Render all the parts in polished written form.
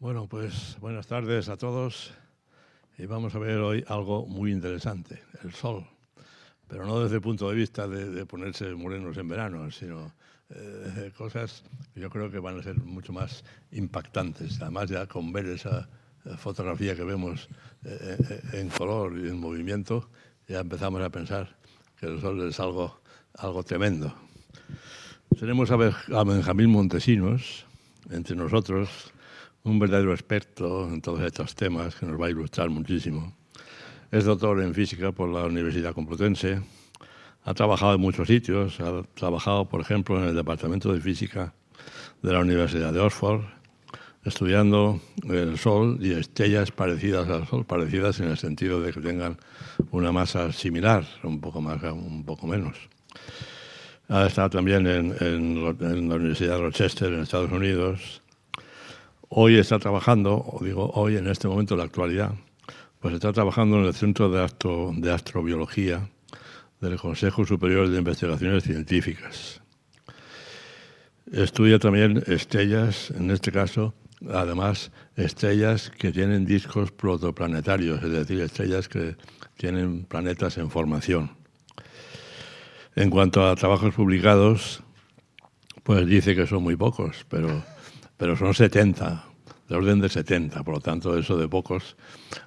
Bueno, pues buenas tardes a todos y vamos a ver hoy algo muy interesante, el sol, pero no desde el punto de vista de ponerse morenos en verano, sino cosas que yo creo que van a ser mucho más impactantes. Además, ya con ver esa fotografía que vemos en color y en movimiento, ya empezamos a pensar que el sol es algo tremendo. Tenemos a Benjamín Montesinos entre nosotros, un verdadero experto en todos estos temas que nos va a ilustrar muchísimo. Es doctor en física por la Universidad Complutense, ha trabajado en muchos sitios, ha trabajado, por ejemplo, en el Departamento de Física de la Universidad de Oxford, estudiando el Sol y estrellas parecidas al Sol, parecidas en el sentido de que tengan una masa similar, un poco más, un poco menos. Ha estado también en la Universidad de Rochester, en Estados Unidos. Hoy está trabajando, o digo hoy en este momento, en la actualidad, pues está trabajando en el Centro de Astrobiología del Consejo Superior de Investigaciones Científicas. Estudia también estrellas, en este caso, además, estrellas que tienen discos protoplanetarios, es decir, estrellas que tienen planetas en formación. En cuanto a trabajos publicados, pues dice que son muy pocos, pero son 70, de orden de 70, por lo tanto eso de pocos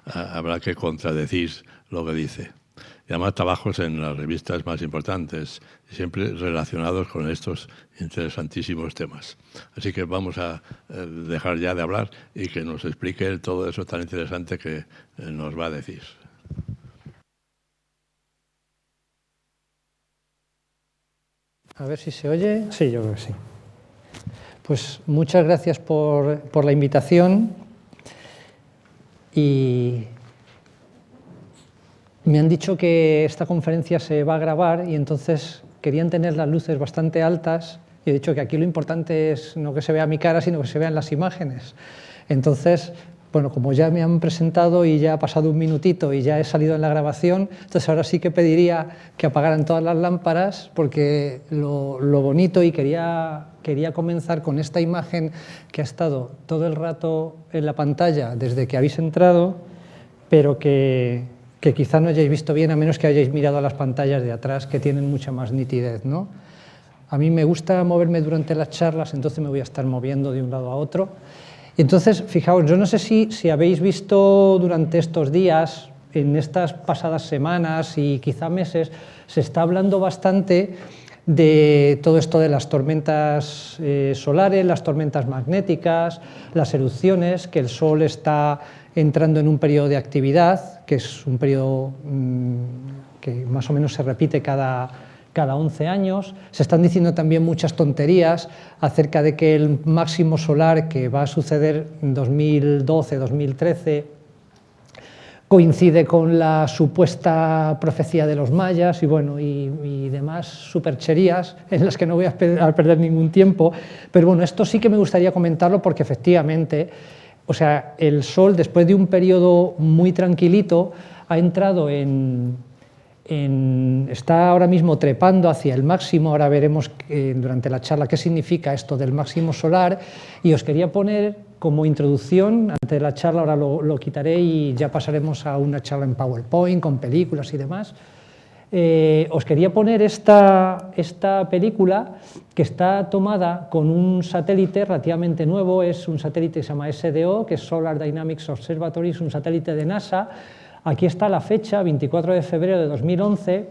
habrá que contradecir lo que dice. Y además trabajos en las revistas más importantes, siempre relacionados con estos interesantísimos temas. Así que vamos a dejar ya de hablar y que nos explique todo eso tan interesante que nos va a decir. A ver si se oye. Sí, yo creo que sí. Pues muchas gracias por la invitación y me han dicho que esta conferencia se va a grabar y entonces querían tener las luces bastante altas y he dicho que aquí lo importante es no que se vea mi cara, sino que se vean las imágenes. Entonces, bueno, como ya me han presentado y ya ha pasado un minutito y ya he salido en la grabación, entonces ahora sí que pediría que apagaran todas las lámparas porque lo bonito, y quería comenzar con esta imagen que ha estado todo el rato en la pantalla desde que habéis entrado, pero que quizá no hayáis visto bien a menos que hayáis mirado a las pantallas de atrás que tienen mucha más nitidez, ¿no? A mí me gusta moverme durante las charlas, entonces me voy a estar moviendo de un lado a otro. Y entonces, fijaos, yo no sé si habéis visto durante estos días, en estas pasadas semanas y quizá meses, se está hablando bastante de todo esto de las tormentas solares, las tormentas magnéticas, las erupciones, que el Sol está entrando en un periodo de actividad, que es un periodo que más o menos se repite cada 11 años. Se están diciendo también muchas tonterías acerca de que el máximo solar que va a suceder en 2012-2013 coincide con la supuesta profecía de los mayas y, bueno, y demás supercherías en las que no voy a perder ningún tiempo. Pero bueno, esto sí que me gustaría comentarlo porque efectivamente, o sea, el Sol, después de un periodo muy tranquilito, ha entrado está ahora mismo trepando hacia el máximo. Ahora veremos durante la charla qué significa esto del máximo solar, y os quería poner como introducción, antes de la charla, ahora lo quitaré y ya pasaremos a una charla en PowerPoint con películas y demás. Os quería poner esta película que está tomada con un satélite relativamente nuevo, es un satélite que se llama SDO, que es Solar Dynamics Observatory, es un satélite de NASA. Aquí está la fecha, 24 de febrero de 2011,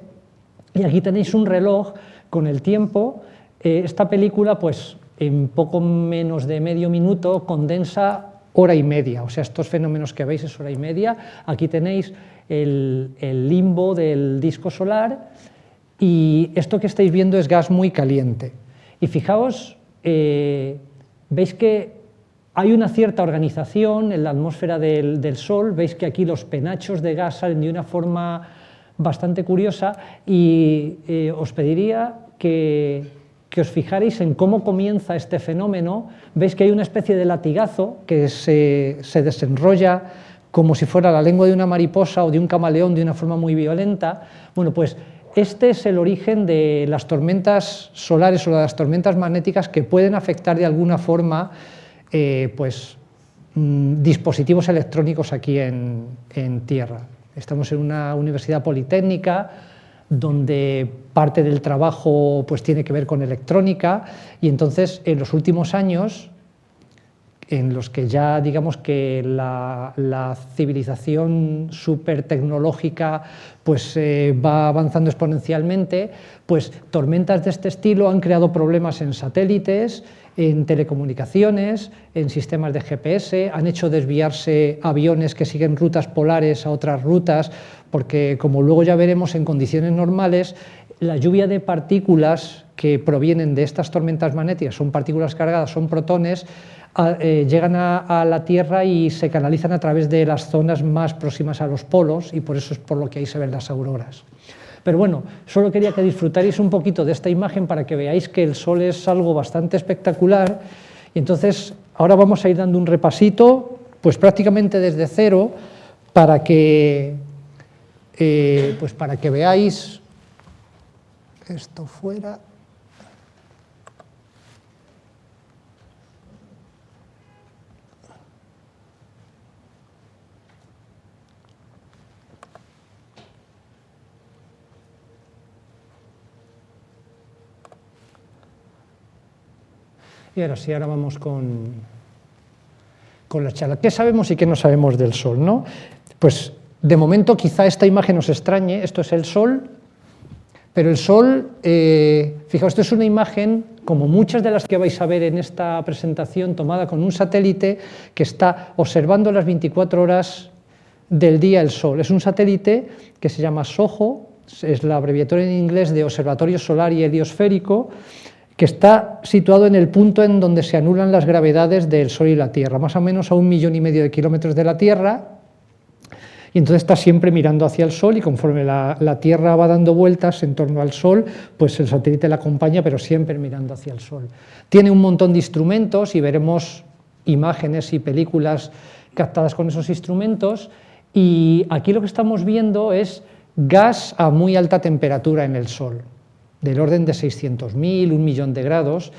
y aquí tenéis un reloj con el tiempo. Esta película, pues en poco menos de medio minuto, condensa hora y media, o sea, estos fenómenos que veis es hora y media. Aquí tenéis el limbo del disco solar, y esto que estáis viendo es gas muy caliente. Y fijaos, veis que hay una cierta organización en la atmósfera del Sol. Veis que aquí los penachos de gas salen de una forma bastante curiosa, y os pediría que os fijarais en cómo comienza este fenómeno. Veis que hay una especie de latigazo que se desenrolla como si fuera la lengua de una mariposa o de un camaleón de una forma muy violenta. Bueno, pues este es el origen de las tormentas solares o de las tormentas magnéticas que pueden afectar de alguna forma pues dispositivos electrónicos aquí en Tierra. Estamos en una universidad politécnica donde parte del trabajo pues, tiene que ver con electrónica, y entonces en los últimos años, en los que ya digamos que la civilización supertecnológica pues, va avanzando exponencialmente, pues tormentas de este estilo han creado problemas en satélites, en telecomunicaciones, en sistemas de GPS, han hecho desviarse aviones que siguen rutas polares a otras rutas, porque como luego ya veremos en condiciones normales, la lluvia de partículas que provienen de estas tormentas magnéticas, son partículas cargadas, son protones, llegan a la Tierra y se canalizan a través de las zonas más próximas a los polos, y por eso es por lo que ahí se ven las auroras. Pero bueno, solo quería que disfrutarais un poquito de esta imagen para que veáis que el Sol es algo bastante espectacular, y entonces ahora vamos a ir dando un repasito, pues prácticamente desde cero, para que veáis esto fuera. Y ahora sí, ahora vamos con la charla. ¿Qué sabemos y qué no sabemos del Sol, no? Pues de momento quizá esta imagen os extrañe, esto es el Sol, pero el Sol, fijaos, esto es una imagen, como muchas de las que vais a ver en esta presentación, tomada con un satélite que está observando las 24 horas del día el Sol. Es un satélite que se llama SOHO, es la abreviatura en inglés de Observatorio Solar y Heliosférico, que está situado en el punto en donde se anulan las gravedades del Sol y la Tierra, más o menos a 1,5 millones de kilómetros de la Tierra, y entonces está siempre mirando hacia el Sol, y conforme la Tierra va dando vueltas en torno al Sol, pues el satélite la acompaña, pero siempre mirando hacia el Sol. Tiene un montón de instrumentos, y veremos imágenes y películas captadas con esos instrumentos, y aquí lo que estamos viendo es gas a muy alta temperatura en el Sol, del orden de 600.000, 1 millón de grados,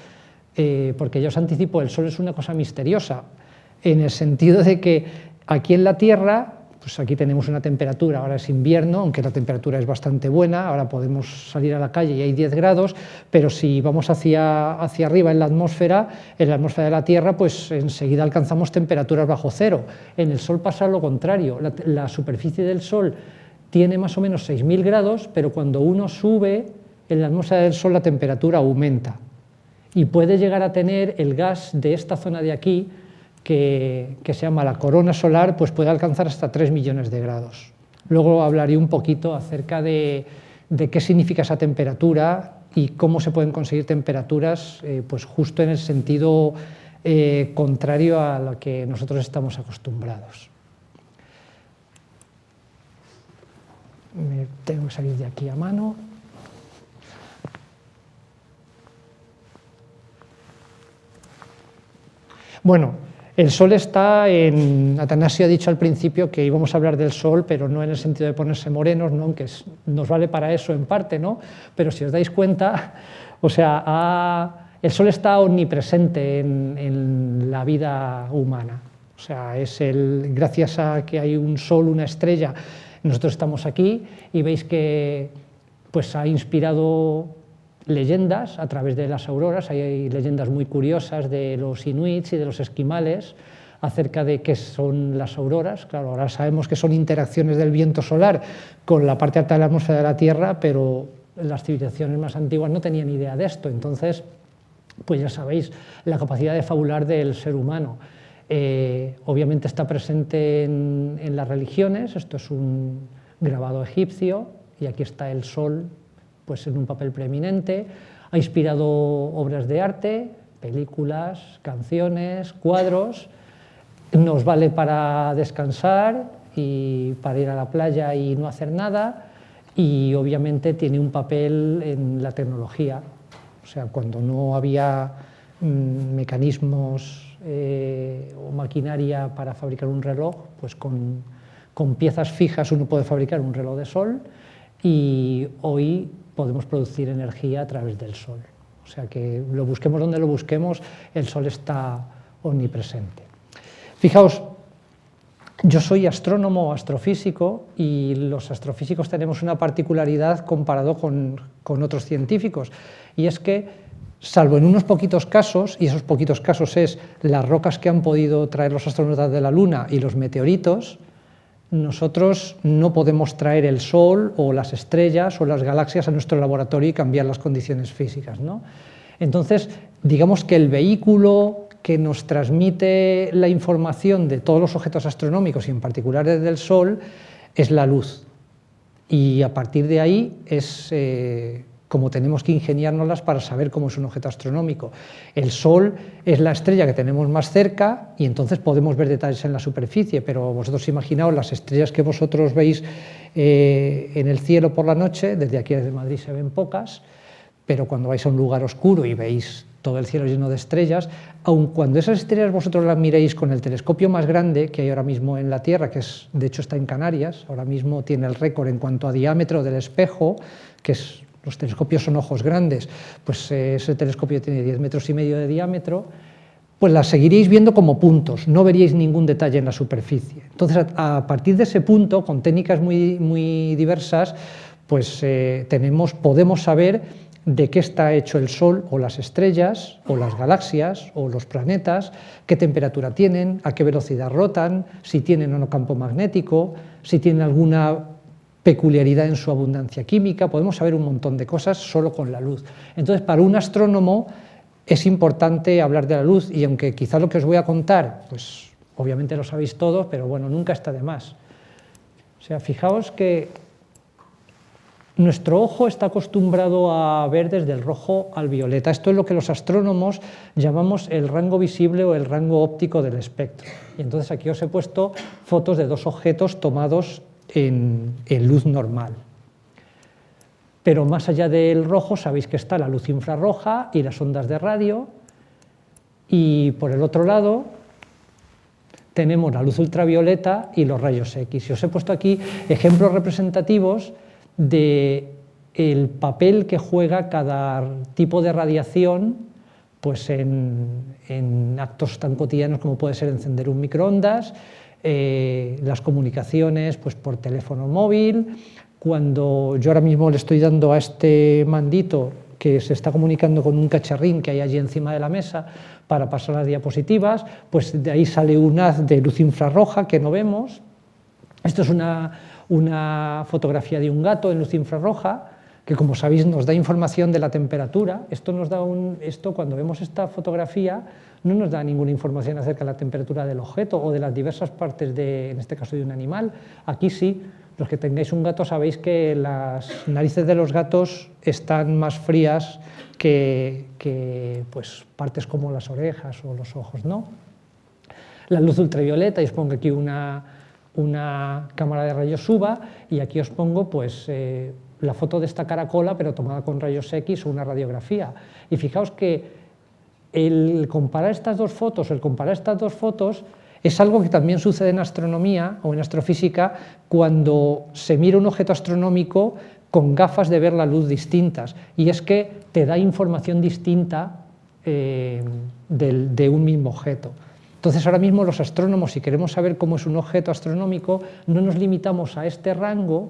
porque ya os anticipo, el Sol es una cosa misteriosa, en el sentido de que aquí en la Tierra, pues aquí tenemos una temperatura, ahora es invierno, aunque la temperatura es bastante buena, ahora podemos salir a la calle y hay 10 grados, pero si vamos hacia arriba en la atmósfera de la Tierra, pues enseguida alcanzamos temperaturas bajo cero. En el Sol pasa lo contrario, la superficie del Sol tiene más o menos 6.000 grados, pero cuando uno sube en la atmósfera del Sol la temperatura aumenta, y puede llegar a tener el gas de esta zona de aquí, que se llama la corona solar, pues puede alcanzar hasta 3 millones de grados. Luego hablaré un poquito acerca de qué significa esa temperatura y cómo se pueden conseguir temperaturas pues justo en el sentido contrario a lo que nosotros estamos acostumbrados. Me tengo que salir de aquí a mano. Bueno, el Sol está en... Atanasio ha dicho al principio que íbamos a hablar del Sol, pero no en el sentido de ponerse morenos, ¿no? Aunque nos vale para eso en parte, ¿no? Pero si os dais cuenta, o sea, el Sol está omnipresente en la vida humana. O sea, gracias a que hay un Sol, una estrella, nosotros estamos aquí, y veis que pues, ha inspirado leyendas a través de las auroras. Hay leyendas muy curiosas de los inuits y de los esquimales acerca de qué son las auroras. Claro, ahora sabemos que son interacciones del viento solar con la parte alta de la atmósfera de la Tierra, pero las civilizaciones más antiguas no tenían idea de esto. Entonces, pues ya sabéis, la capacidad de fabular del ser humano. Obviamente está presente en las religiones. Esto es un grabado egipcio, y aquí está el Sol pues en un papel preeminente. Ha inspirado obras de arte, películas, canciones, cuadros. Nos vale para descansar y para ir a la playa y no hacer nada, y obviamente tiene un papel en la tecnología. O sea, cuando no había mecanismos o maquinaria para fabricar un reloj, pues con piezas fijas uno puede fabricar un reloj de sol, y hoy podemos producir energía a través del Sol. O sea que lo busquemos donde lo busquemos, el Sol está omnipresente. Fijaos, yo soy astrónomo o astrofísico y los astrofísicos tenemos una particularidad comparado con otros científicos, y es que, salvo en unos poquitos casos, y esos poquitos casos es las rocas que han podido traer los astronautas de la Luna y los meteoritos, nosotros no podemos traer el Sol o las estrellas o las galaxias a nuestro laboratorio y cambiar las condiciones físicas, ¿no? Entonces, digamos que el vehículo que nos transmite la información de todos los objetos astronómicos y en particular desde el Sol es la luz, y a partir de ahí es como tenemos que ingeniárnoslas para saber cómo es un objeto astronómico. El Sol es la estrella que tenemos más cerca y entonces podemos ver detalles en la superficie, pero vosotros imaginaos las estrellas que vosotros veis en el cielo por la noche, desde aquí desde Madrid se ven pocas, pero cuando vais a un lugar oscuro y veis todo el cielo lleno de estrellas, aun cuando esas estrellas vosotros las miréis con el telescopio más grande que hay ahora mismo en la Tierra, que es, de hecho está en Canarias, ahora mismo tiene el récord en cuanto a diámetro del espejo, que es, los telescopios son ojos grandes, pues ese telescopio tiene 10,5 metros de diámetro, pues las seguiríais viendo como puntos, no veríais ningún detalle en la superficie. Entonces, a partir de ese punto, con técnicas muy diversas, pues podemos saber de qué está hecho el Sol o las estrellas o las galaxias o los planetas, qué temperatura tienen, a qué velocidad rotan, si tienen o no campo magnético, si tienen alguna peculiaridad en su abundancia química. Podemos saber un montón de cosas solo con la luz. Entonces, para un astrónomo es importante hablar de la luz, y aunque quizá lo que os voy a contar, pues obviamente lo sabéis todos, pero bueno, nunca está de más. O sea, fijaos que nuestro ojo está acostumbrado a ver desde el rojo al violeta. Esto es lo que los astrónomos llamamos el rango visible o el rango óptico del espectro. Y entonces aquí os he puesto fotos de dos objetos tomados en luz normal. Pero más allá del rojo sabéis que está la luz infrarroja y las ondas de radio, y por el otro lado tenemos la luz ultravioleta y los rayos X. Y os he puesto aquí ejemplos representativos del papel que juega cada tipo de radiación pues en actos tan cotidianos como puede ser encender un microondas, las comunicaciones pues por teléfono móvil. Cuando yo ahora mismo le estoy dando a este mandito que se está comunicando con un cacharrín que hay allí encima de la mesa para pasar las diapositivas, pues de ahí sale un haz de luz infrarroja que no vemos. Esto es una fotografía de un gato en luz infrarroja, que como sabéis nos da información de la temperatura. Esto cuando vemos esta fotografía no nos da ninguna información acerca de la temperatura del objeto o de las diversas partes, en este caso de un animal. Aquí sí, los que tengáis un gato sabéis que las narices de los gatos están más frías que pues, partes como las orejas o los ojos, ¿no? La luz ultravioleta, y os pongo aquí una cámara de rayos UVA, y aquí os pongo pues, la foto de esta caracola, pero tomada con rayos X o una radiografía. Y fijaos que el comparar estas dos fotos es algo que también sucede en astronomía o en astrofísica cuando se mira un objeto astronómico con gafas de ver la luz distintas, y es que te da información distinta de un mismo objeto. Entonces, ahora mismo los astrónomos, si queremos saber cómo es un objeto astronómico, no nos limitamos a este rango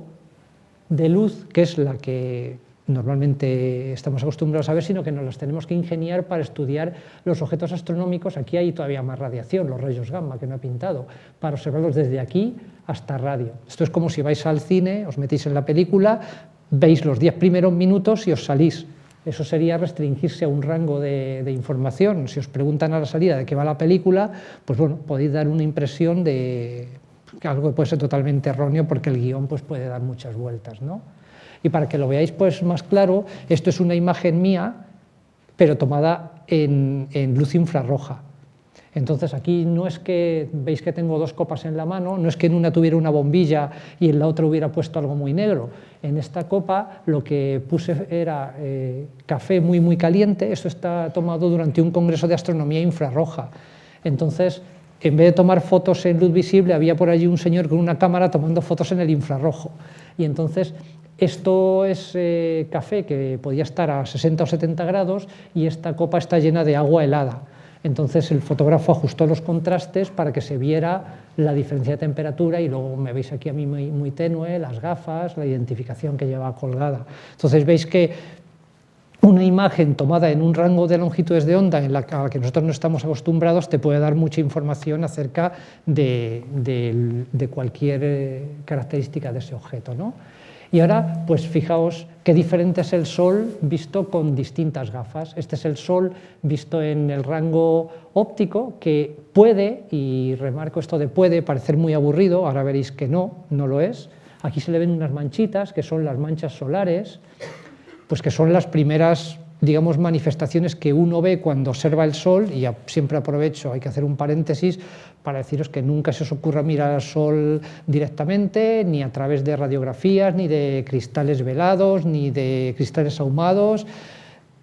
de luz, que es la que normalmente estamos acostumbrados a ver, sino que nos las tenemos que ingeniar para estudiar los objetos astronómicos. Aquí hay todavía más radiación, los rayos gamma que me he pintado, para observarlos desde aquí hasta radio. Esto es como si vais al cine, os metéis en la película, veis los 10 primeros minutos y os salís. Eso sería restringirse a un rango de información. Si os preguntan a la salida de qué va la película, pues bueno, podéis dar una impresión de algo que puede ser totalmente erróneo, porque el guión pues, puede dar muchas vueltas, ¿no? Y para que lo veáis pues, más claro, esto es una imagen mía, pero tomada en luz infrarroja. Entonces aquí no es que, veis que tengo dos copas en la mano, no es que en una tuviera una bombilla y en la otra hubiera puesto algo muy negro. En esta copa lo que puse era café muy caliente. Esto está tomado durante un congreso de astronomía infrarroja. Entonces, en vez de tomar fotos en luz visible, había por allí un señor con una cámara tomando fotos en el infrarrojo. Y entonces esto es café que podía estar a 60 o 70 grados y esta copa está llena de agua helada. Entonces el fotógrafo ajustó los contrastes para que se viera la diferencia de temperatura y luego me veis aquí a mí muy tenue, las gafas, la identificación que lleva colgada. Entonces veis que una imagen tomada en un rango de longitudes de onda a la que nosotros no estamos acostumbrados te puede dar mucha información acerca de cualquier característica de ese objeto, ¿no? Y ahora, pues fijaos qué diferente es el Sol visto con distintas gafas. Este es el Sol visto en el rango óptico, que puede, y remarco esto de puede, parecer muy aburrido, ahora veréis que no lo es. Aquí se le ven unas manchitas, que son las manchas solares, pues que son las primeras, digamos, manifestaciones que uno ve cuando observa el Sol, y siempre aprovecho, hay que hacer un paréntesis para deciros que nunca se os ocurra mirar al Sol directamente, ni a través de radiografías, ni de cristales velados, ni de cristales ahumados.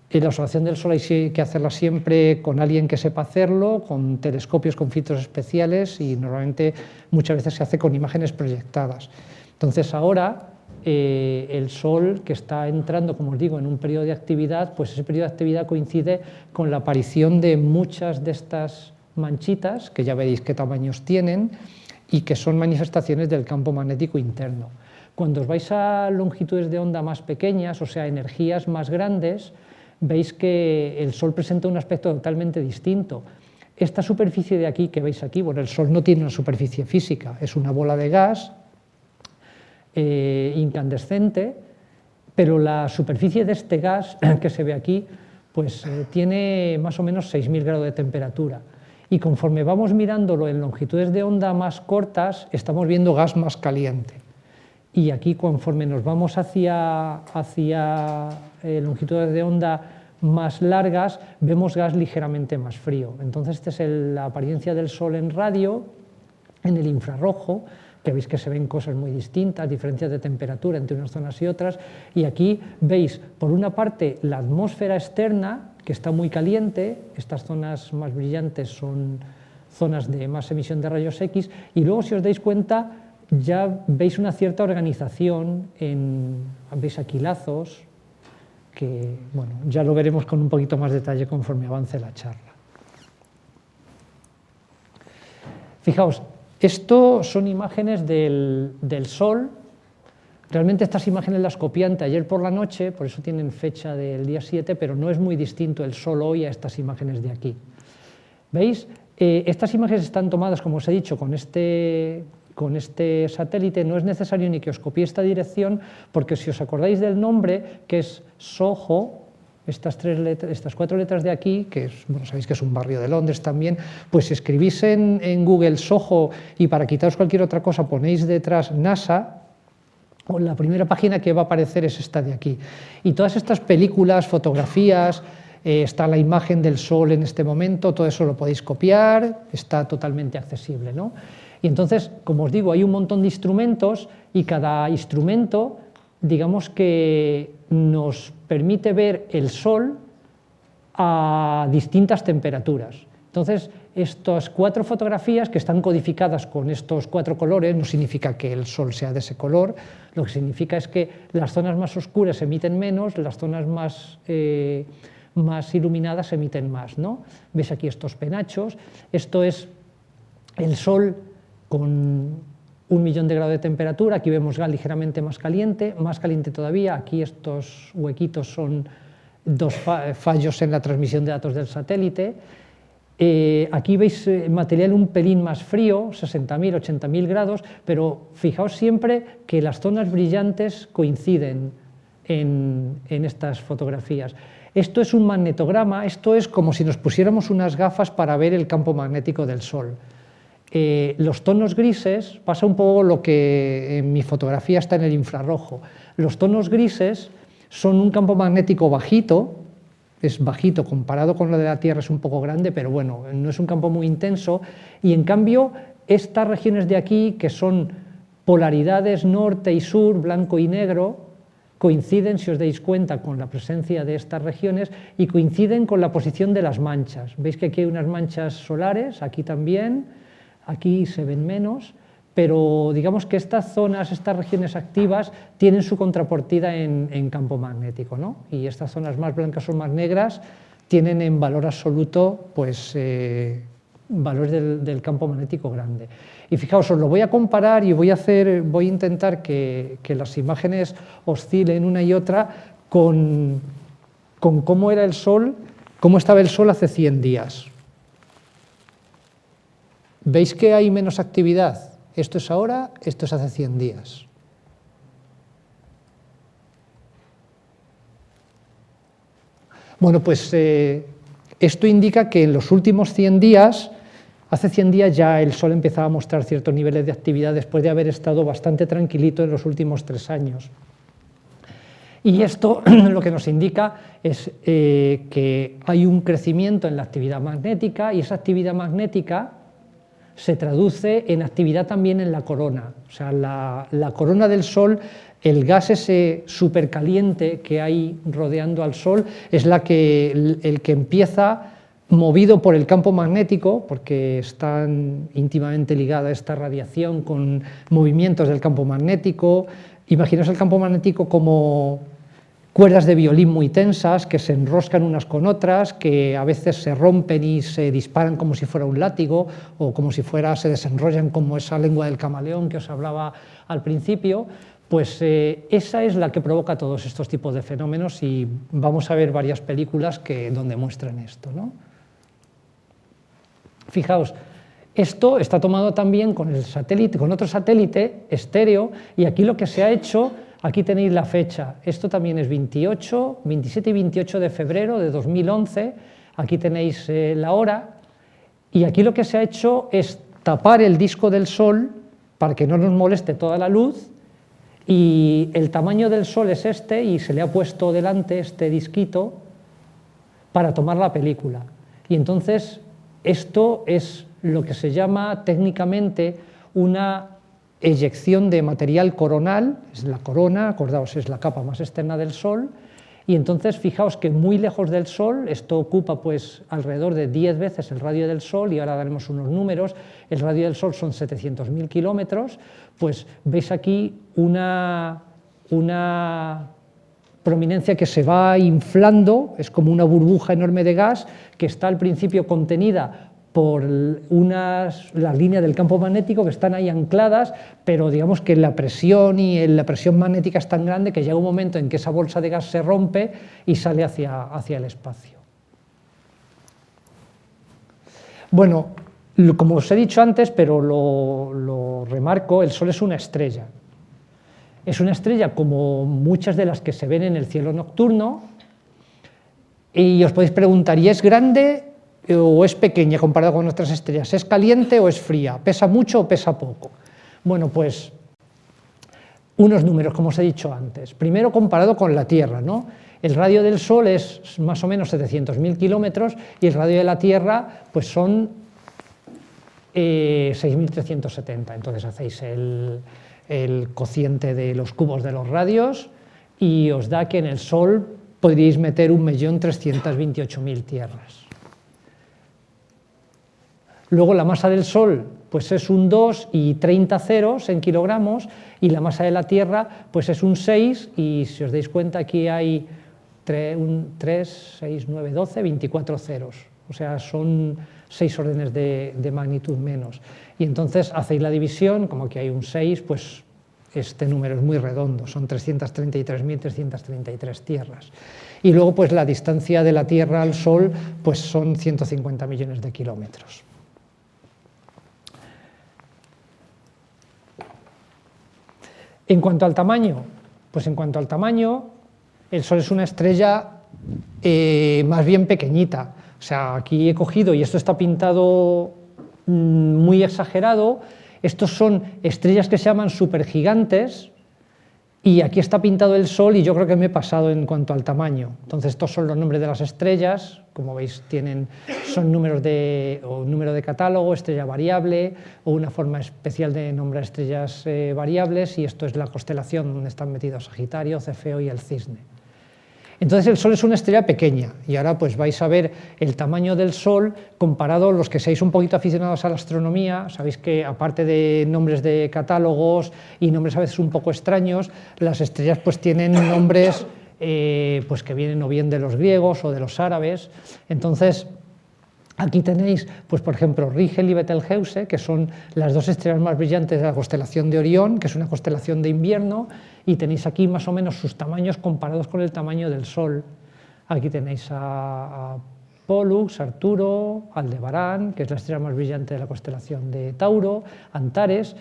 La observación del Sol hay que hacerla siempre con alguien que sepa hacerlo, con telescopios con filtros especiales, y normalmente muchas veces se hace con imágenes proyectadas. Entonces ahora el Sol, que está entrando, como os digo, en un periodo de actividad, pues ese periodo de actividad coincide con la aparición de muchas de estas manchitas, que ya veréis qué tamaños tienen, y que son manifestaciones del campo magnético interno. Cuando os vais a longitudes de onda más pequeñas, o sea, energías más grandes, veis que el Sol presenta un aspecto totalmente distinto. Esta superficie de aquí que veis aquí, bueno, el Sol no tiene una superficie física, es una bola de gas incandescente, pero la superficie de este gas que se ve aquí pues tiene más o menos 6.000 grados de temperatura, y conforme vamos mirándolo en longitudes de onda más cortas estamos viendo gas más caliente, y aquí conforme nos vamos hacia longitudes de onda más largas vemos gas ligeramente más frío. Entonces esta es la apariencia del Sol en radio, en el infrarrojo, que veis que se ven cosas muy distintas, diferencias de temperatura entre unas zonas y otras, y aquí veis por una parte la atmósfera externa, que está muy caliente, estas zonas más brillantes son zonas de más emisión de rayos X, y luego si os dais cuenta ya veis una cierta organización, veis aquí lazos, que bueno, ya lo veremos con un poquito más detalle conforme avance la charla. Fijaos, esto son imágenes del Sol. Realmente estas imágenes las copié ayer por la noche, por eso tienen fecha del día 7, pero no es muy distinto el Sol hoy a estas imágenes de aquí. ¿Veis? Estas imágenes están tomadas, como os he dicho, con este satélite. No es necesario ni que os copie esta dirección, porque si os acordáis del nombre, que es SOHO, estas 4 letras de aquí, que bueno, sabéis que es un barrio de Londres también, pues si escribís en Google SOHO y para quitaros cualquier otra cosa ponéis detrás NASA, la primera página que va a aparecer es esta de aquí. Y todas estas películas, fotografías, está la imagen del Sol en este momento, todo eso lo podéis copiar, está totalmente accesible, ¿no? Y entonces, como os digo, hay un montón de instrumentos, y cada instrumento, digamos que nos permite ver el Sol a distintas temperaturas. Entonces, estas 4 fotografías que están codificadas con estos 4 colores no significa que el Sol sea de ese color, lo que significa es que las zonas más oscuras emiten menos, las zonas más iluminadas emiten más, ¿no? Veis aquí estos penachos, esto es el Sol con 1.000.000 de grados de temperatura, aquí vemos gas ligeramente más caliente todavía, aquí estos huequitos son 2 fallos en la transmisión de datos del satélite, aquí veis material un pelín más frío, 60.000, 80.000 grados, pero fijaos siempre que las zonas brillantes coinciden en estas fotografías. Esto es un magnetograma, esto es como si nos pusiéramos unas gafas para ver el campo magnético del Sol. Los tonos grises, pasa un poco lo que en mi fotografía está en el infrarrojo. Los tonos grises son un campo magnético bajito, es bajito comparado con lo de la Tierra, es un poco grande, pero bueno, no es un campo muy intenso, y en cambio estas regiones de aquí, que son polaridades norte y sur, blanco y negro, coinciden, si os dais cuenta, con la presencia de estas regiones y coinciden con la posición de las manchas. Veis que aquí hay unas manchas solares, aquí también, aquí se ven menos, pero digamos que estas zonas, estas regiones activas, tienen su contrapartida en campo magnético, ¿no? Y estas zonas más blancas o más negras tienen en valor absoluto pues, valores del campo magnético grande. Y fijaos, os lo voy a comparar y voy a intentar que las imágenes oscilen una y otra con cómo era el Sol, cómo estaba el Sol hace 100 días. ¿Veis que hay menos actividad? Esto es ahora, esto es hace 100 días. Bueno, pues esto indica que en los últimos 100 días, hace 100 días ya el Sol empezaba a mostrar ciertos niveles de actividad después de haber estado bastante tranquilito en los últimos 3 años. Y esto lo que nos indica es que hay un crecimiento en la actividad magnética y esa actividad magnética se traduce en actividad también en la corona. O sea, la corona del Sol, el gas ese supercaliente que hay rodeando al Sol, es el que empieza, movido por el campo magnético, porque están íntimamente ligada esta radiación con movimientos del campo magnético. Imaginaos el campo magnético como cuerdas de violín muy tensas que se enroscan unas con otras, que a veces se rompen y se disparan como si fuera un látigo o como si se desenrollan como esa lengua del camaleón que os hablaba al principio, pues esa es la que provoca todos estos tipos de fenómenos y vamos a ver varias películas donde muestran esto, ¿no? Fijaos, esto está tomado también con el satélite, con otro satélite estéreo y aquí lo que se ha hecho. Aquí tenéis la fecha, esto también es 27 y 28 de febrero de 2011, aquí tenéis la hora, y aquí lo que se ha hecho es tapar el disco del Sol para que no nos moleste toda la luz, y el tamaño del Sol es este, y se le ha puesto delante este disquito para tomar la película. Y entonces esto es lo que se llama técnicamente una eyección de material coronal, es la corona, acordaos, es la capa más externa del Sol, y entonces fijaos que muy lejos del Sol, esto ocupa pues alrededor de 10 veces el radio del Sol, y ahora daremos unos números, el radio del Sol son 700.000 kilómetros, pues veis aquí una prominencia que se va inflando, es como una burbuja enorme de gas que está al principio contenida por las líneas del campo magnético que están ahí ancladas, pero digamos que la presión magnética es tan grande que llega un momento en que esa bolsa de gas se rompe y sale hacia el espacio. Bueno, como os he dicho antes, pero lo remarco, el Sol es una estrella. Es una estrella como muchas de las que se ven en el cielo nocturno, y os podéis preguntar, ¿y es grande o es pequeña comparada con otras estrellas? ¿Es caliente o es fría? ¿Pesa mucho o pesa poco? Bueno, pues unos números, como os he dicho antes. Primero, comparado con la Tierra, ¿no? El radio del Sol es más o menos 700.000 kilómetros y el radio de la Tierra pues son 6.370. Entonces hacéis el cociente de los cubos de los radios y os da que en el Sol podríais meter 1.328.000 tierras. Luego la masa del Sol pues es un 2 y 30 ceros en kilogramos, y la masa de la Tierra pues es un 6, y si os dais cuenta aquí hay 3, 6, 9, 12, 24 ceros, o sea, son 6 órdenes de magnitud menos. Y entonces hacéis la división, como aquí hay un 6, pues este número es muy redondo, son 333.333 tierras. Y luego pues la distancia de la Tierra al Sol pues son 150 millones de kilómetros. En cuanto al tamaño, pues en cuanto al tamaño, el Sol es una estrella más bien pequeñita. O sea, aquí he cogido, y esto está pintado muy exagerado, estos son estrellas que se llaman supergigantes, y aquí está pintado el Sol, y yo creo que me he pasado en cuanto al tamaño. Entonces estos son los nombres de las estrellas, como veis son número de catálogo, estrella variable, o una forma especial de nombrar estrellas variables, y esto es la constelación donde están metidos Sagitario, Cefeo y el Cisne. Entonces el Sol es una estrella pequeña, y ahora pues vais a ver el tamaño del Sol comparado, los que seáis un poquito aficionados a la astronomía, sabéis que aparte de nombres de catálogos y nombres a veces un poco extraños, las estrellas pues tienen nombres pues que vienen o bien de los griegos o de los árabes. Entonces, aquí tenéis, pues por ejemplo, Rigel y Betelgeuse, que son las dos estrellas más brillantes de la constelación de Orión, que es una constelación de invierno, y tenéis aquí más o menos sus tamaños comparados con el tamaño del Sol. Aquí tenéis a Pollux, Arturo, Aldebarán, que es la estrella más brillante de la constelación de Tauro, Antares,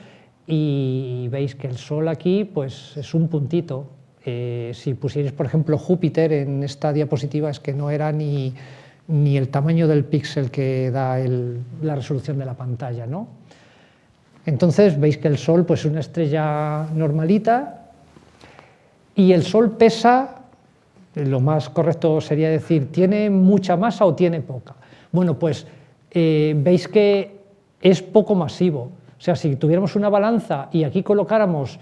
y veis que el Sol aquí pues, es un puntito. Si pusierais, por ejemplo, Júpiter en esta diapositiva, es que no era ni el tamaño del píxel que da la resolución de la pantalla, ¿no? Entonces veis que el Sol pues, es una estrella normalita, y el Sol pesa, lo más correcto sería decir, ¿tiene mucha masa o tiene poca? Bueno, pues veis que es poco masivo. O sea, si tuviéramos una balanza y aquí colocáramos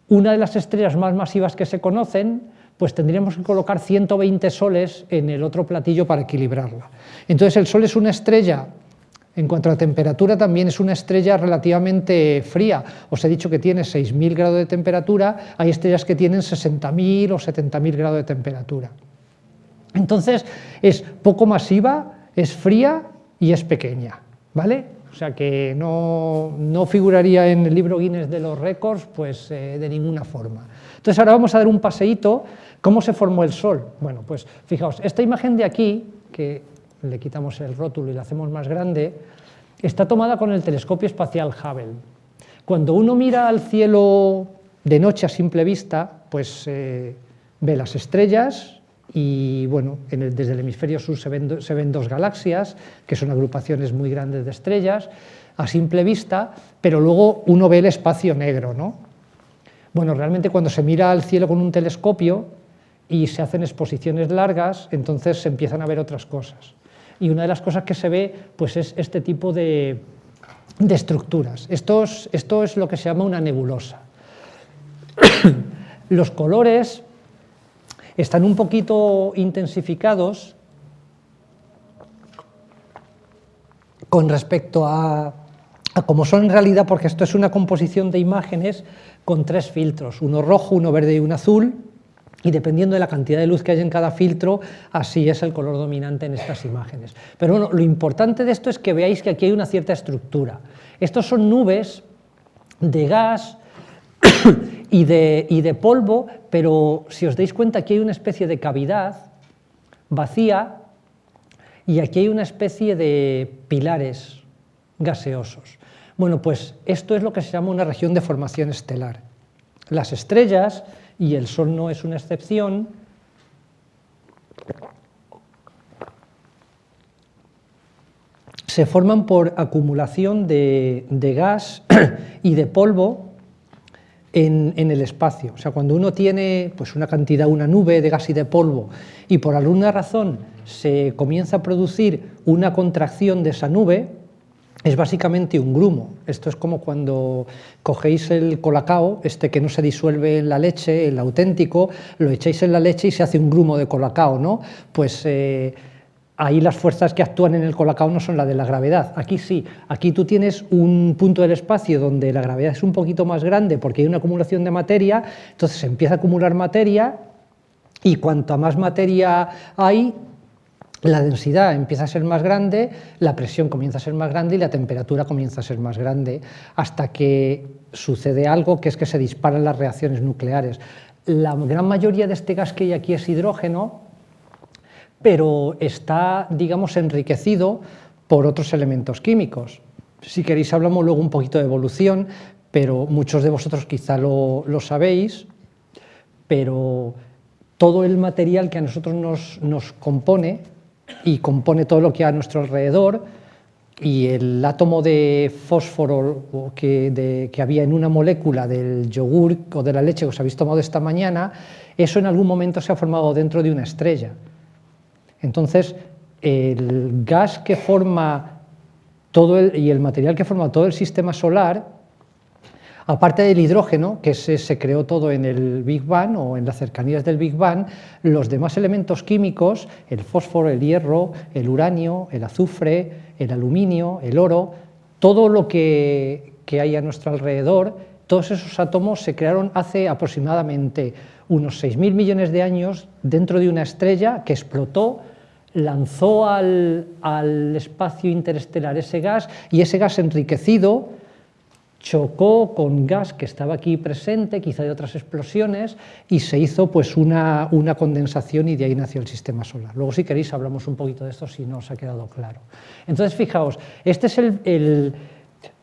una de las estrellas más masivas que se conocen, pues tendríamos que colocar 120 soles en el otro platillo para equilibrarla. Entonces el Sol es una estrella, en cuanto a la temperatura también es una estrella relativamente fría. Os he dicho que tiene 6.000 grados de temperatura, hay estrellas que tienen 60.000 o 70.000 grados de temperatura. Entonces es poco masiva, es fría y es pequeña, ¿vale? O sea que no figuraría en el libro Guinness de los récords pues, de ninguna forma. Entonces ahora vamos a dar un paseíto. ¿Cómo se formó el Sol? Bueno, pues fijaos, esta imagen de aquí, que le quitamos el rótulo y la hacemos más grande, está tomada con el telescopio espacial Hubble. Cuando uno mira al cielo de noche a simple vista, pues ve las estrellas y bueno, desde el hemisferio sur se ven dos galaxias, que son agrupaciones muy grandes de estrellas, a simple vista, pero luego uno ve el espacio negro, ¿no? Bueno, realmente cuando se mira al cielo con un telescopio y se hacen exposiciones largas, entonces se empiezan a ver otras cosas. Y una de las cosas que se ve pues es este tipo de estructuras. Esto es lo que se llama una nebulosa. Los colores están un poquito intensificados con respecto a cómo son en realidad, porque esto es una composición de imágenes con 3 filtros, uno rojo, uno verde y uno azul, y dependiendo de la cantidad de luz que hay en cada filtro, así es el color dominante en estas imágenes. Pero bueno, lo importante de esto es que veáis que aquí hay una cierta estructura. Estos son nubes de gas y de polvo, pero si os dais cuenta aquí hay una especie de cavidad vacía y aquí hay una especie de pilares gaseosos. Bueno, pues esto es lo que se llama una región de formación estelar. Las estrellas, y el Sol no es una excepción, se forman por acumulación de gas y de polvo en el espacio. O sea, cuando uno tiene pues, una cantidad, una nube de gas y de polvo, y por alguna razón se comienza a producir una contracción de esa nube, es básicamente un grumo. Esto es como cuando cogéis el colacao, que no se disuelve en la leche, el auténtico, lo echáis en la leche y se hace un grumo de colacao, ¿no? Pues ahí las fuerzas que actúan en el colacao no son las de la gravedad. Aquí sí, aquí tú tienes un punto del espacio donde la gravedad es un poquito más grande porque hay una acumulación de materia, entonces se empieza a acumular materia y cuanta más materia hay, la densidad empieza a ser más grande, la presión comienza a ser más grande y la temperatura comienza a ser más grande, hasta que sucede algo que es que se disparan las reacciones nucleares. La gran mayoría de este gas que hay aquí es hidrógeno, pero está, digamos, enriquecido por otros elementos químicos. Si queréis hablamos luego un poquito de evolución, pero muchos de vosotros quizá lo sabéis, pero todo el material que a nosotros nos compone y compone todo lo que hay a nuestro alrededor, y el átomo de fósforo que había en una molécula del yogur o de la leche que os habéis tomado esta mañana, eso en algún momento se ha formado dentro de una estrella. Entonces, el gas que forma y el material que forma todo el sistema solar, aparte del hidrógeno, que se creó todo en el Big Bang o en las cercanías del Big Bang, los demás elementos químicos, el fósforo, el hierro, el uranio, el azufre, el aluminio, el oro, todo lo que hay a nuestro alrededor, todos esos átomos se crearon hace aproximadamente unos 6.000 millones de años dentro de una estrella que explotó, lanzó al espacio interestelar ese gas, y ese gas enriquecido chocó con gas que estaba aquí presente, quizá de otras explosiones, y se hizo pues una condensación, y de ahí nació el sistema solar. Luego, si queréis, hablamos un poquito de esto si no os ha quedado claro. Entonces, fijaos, este es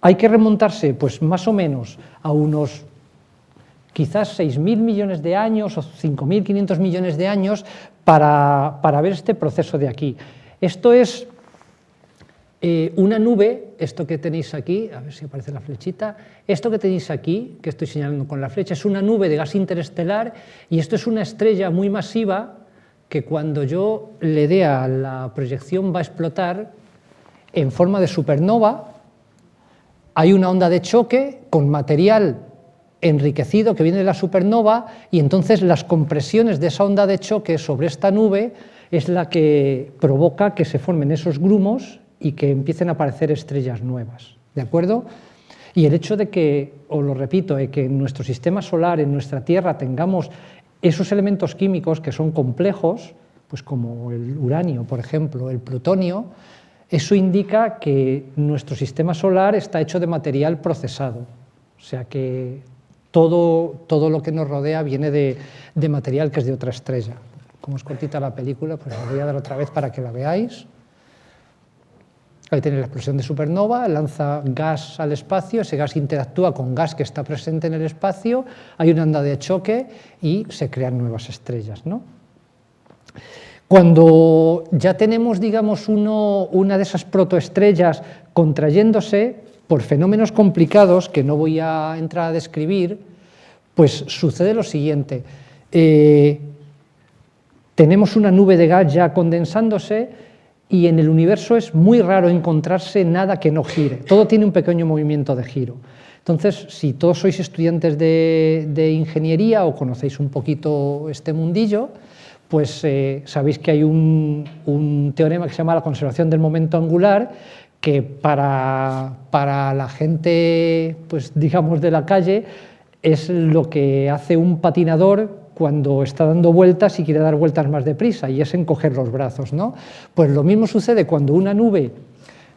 hay que remontarse pues más o menos a unos quizás 6.000 millones de años o 5.500 millones de años para ver este proceso de aquí. Esto es una nube, esto que tenéis aquí, a ver si aparece la flechita, esto que tenéis aquí, que estoy señalando con la flecha, es una nube de gas interestelar, y esto es una estrella muy masiva que cuando yo le dé a la proyección va a explotar en forma de supernova. Hay una onda de choque con material enriquecido que viene de la supernova, y entonces las compresiones de esa onda de choque sobre esta nube es la que provoca que se formen esos grumos y que empiecen a aparecer estrellas nuevas, ¿de acuerdo? Y el hecho de que, os lo repito, de que en nuestro sistema solar, en nuestra Tierra, tengamos esos elementos químicos que son complejos, pues como el uranio, por ejemplo, el plutonio, eso indica que nuestro sistema solar está hecho de material procesado, o sea que todo lo que nos rodea viene de material que es de otra estrella. Como es cortita la película, pues os voy a dar otra vez para que la veáis. Ahí tenéis la explosión de supernova, lanza gas al espacio, ese gas interactúa con gas que está presente en el espacio, hay una onda de choque y se crean nuevas estrellas, ¿no? Cuando ya tenemos, digamos, una de esas protoestrellas contrayéndose por fenómenos complicados que no voy a entrar a describir, pues sucede lo siguiente. Tenemos una nube de gas ya condensándose, y en el universo es muy raro encontrarse nada que no gire, todo tiene un pequeño movimiento de giro. Entonces, si todos sois estudiantes de ingeniería o conocéis un poquito este mundillo, pues sabéis que hay un teorema que se llama la conservación del momento angular, que para la gente, pues digamos, de la calle, es lo que hace un patinador cuando está dando vueltas y quiere dar vueltas más deprisa, y es encoger los brazos, ¿no? Pues lo mismo sucede cuando una nube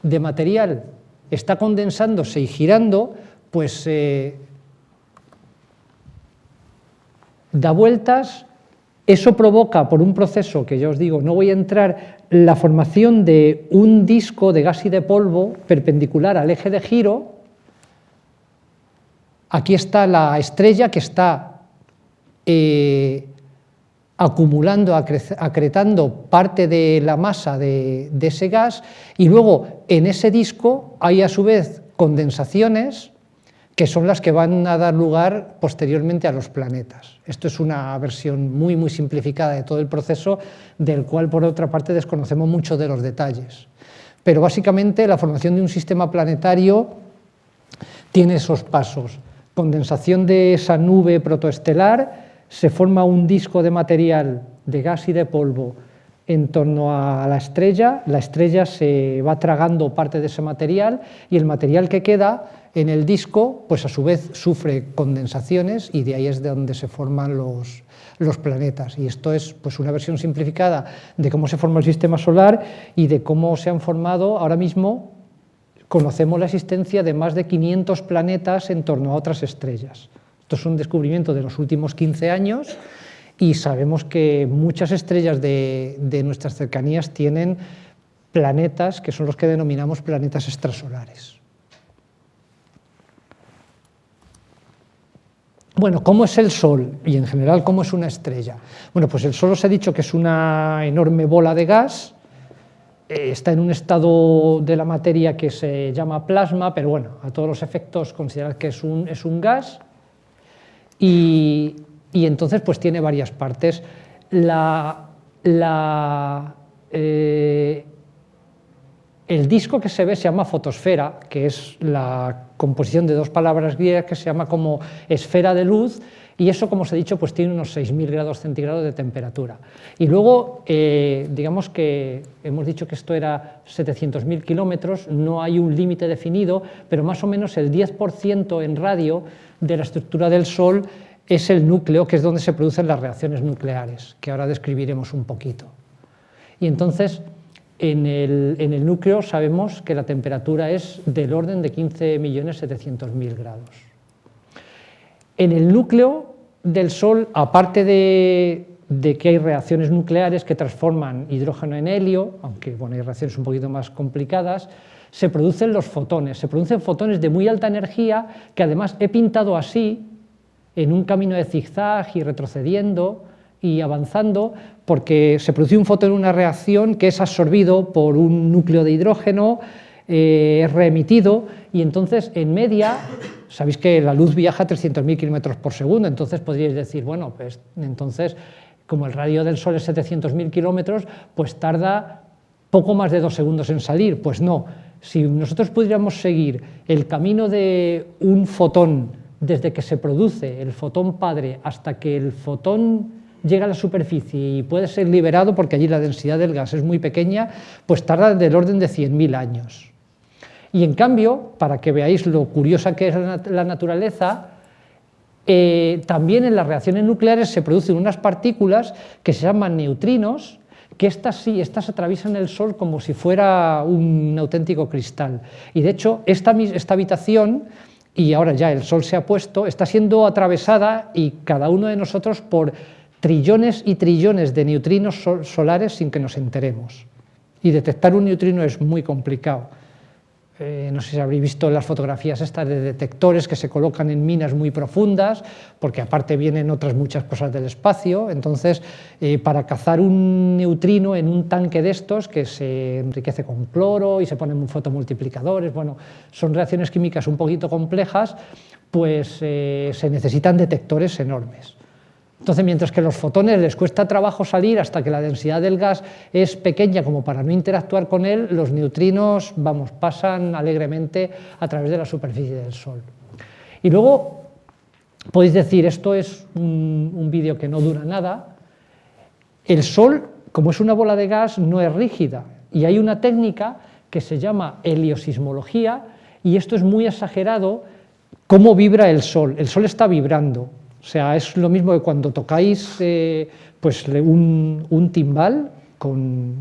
de material está condensándose y girando, pues da vueltas. Eso provoca, por un proceso que ya os digo, no voy a entrar, la formación de un disco de gas y de polvo perpendicular al eje de giro. Aquí está la estrella que está acumulando, acretando parte de la masa de ese gas, y luego en ese disco hay a su vez condensaciones que son las que van a dar lugar posteriormente a los planetas. Esto es una versión muy, muy simplificada de todo el proceso, del cual, por otra parte, desconocemos mucho de los detalles. Pero básicamente la formación de un sistema planetario tiene esos pasos. Condensación de esa nube protoestelar, se forma un disco de material de gas y de polvo en torno a la estrella se va tragando parte de ese material, y el material que queda en el disco, pues a su vez sufre condensaciones, y de ahí es de donde se forman los planetas. Y esto es pues una versión simplificada de cómo se forma el sistema solar y de cómo se han formado. Ahora mismo conocemos la existencia de más de 500 planetas en torno a otras estrellas. Esto es un descubrimiento de los últimos 15 años, y sabemos que muchas estrellas de nuestras cercanías tienen planetas que son los que denominamos planetas extrasolares. Bueno, ¿cómo es el Sol? Y en general, ¿cómo es una estrella? Bueno, pues el Sol os he dicho que es una enorme bola de gas, está en un estado de la materia que se llama plasma, pero bueno, a todos los efectos considerad que es un gas, y entonces pues tiene varias partes. El disco que se ve se llama fotosfera, que es la composición de dos palabras griegas que se llama como esfera de luz, y eso, como os he dicho, pues tiene unos 6.000 grados centígrados de temperatura. Y luego, digamos que hemos dicho que esto era 700.000 kilómetros, no hay un límite definido, pero más o menos el 10% en radio de la estructura del Sol es el núcleo, que es donde se producen las reacciones nucleares, que ahora describiremos un poquito. Y entonces, en el núcleo sabemos que la temperatura es del orden de 15.700.000 grados. En el núcleo del Sol, aparte de que hay reacciones nucleares que transforman hidrógeno en helio, aunque bueno, hay reacciones un poquito más complicadas, se producen los fotones. Se producen fotones de muy alta energía que además he pintado así, en un camino de zigzag y retrocediendo y avanzando, porque se produce un fotón en una reacción que es absorbido por un núcleo de hidrógeno, es reemitido, y entonces en media, sabéis que la luz viaja a 300.000 kilómetros por segundo, entonces podríais decir, bueno, pues entonces, como el radio del Sol es 700.000 kilómetros, pues tarda poco más de 2 segundos en salir. Pues no, si nosotros pudiéramos seguir el camino de un fotón desde que se produce el fotón padre hasta que el fotón llega a la superficie y puede ser liberado, porque allí la densidad del gas es muy pequeña, pues tarda del orden de 100.000 años. Y en cambio, para que veáis lo curiosa que es la naturaleza, también en las reacciones nucleares se producen unas partículas que se llaman neutrinos, que estas atraviesan el Sol como si fuera un auténtico cristal. Y de hecho, esta habitación, y ahora ya el Sol se ha puesto, está siendo atravesada, y cada uno de nosotros, por trillones y trillones de neutrinos solares sin que nos enteremos. Y detectar un neutrino es muy complicado. No sé si habréis visto las fotografías estas de detectores que se colocan en minas muy profundas, porque aparte vienen otras muchas cosas del espacio. Entonces, para cazar un neutrino en un tanque de estos, que se enriquece con cloro y se ponen fotomultiplicadores, bueno, son reacciones químicas un poquito complejas, pues se necesitan detectores enormes. Entonces, mientras que a los fotones les cuesta trabajo salir hasta que la densidad del gas es pequeña como para no interactuar con él, los neutrinos, vamos, pasan alegremente a través de la superficie del Sol. Y luego podéis decir, esto es un vídeo que no dura nada. El Sol, como es una bola de gas, no es rígida, y hay una técnica que se llama heliosismología, y esto es muy exagerado, cómo vibra el Sol. El Sol está vibrando. O sea, es lo mismo que cuando tocáis pues un timbal con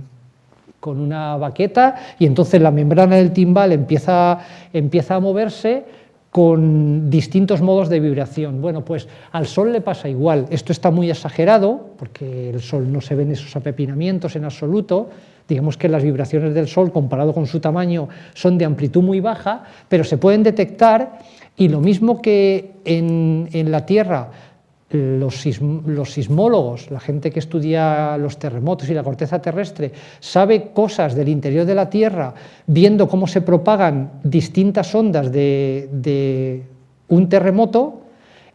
una baqueta, y entonces la membrana del timbal empieza a moverse con distintos modos de vibración. Bueno, pues al Sol le pasa igual. Esto está muy exagerado, porque el Sol no se ven esos apepinamientos en absoluto. Digamos que las vibraciones del Sol, comparado con su tamaño, son de amplitud muy baja, pero se pueden detectar. Y lo mismo que en la Tierra los sismólogos, la gente que estudia los terremotos y la corteza terrestre, sabe cosas del interior de la Tierra viendo cómo se propagan distintas ondas de un terremoto,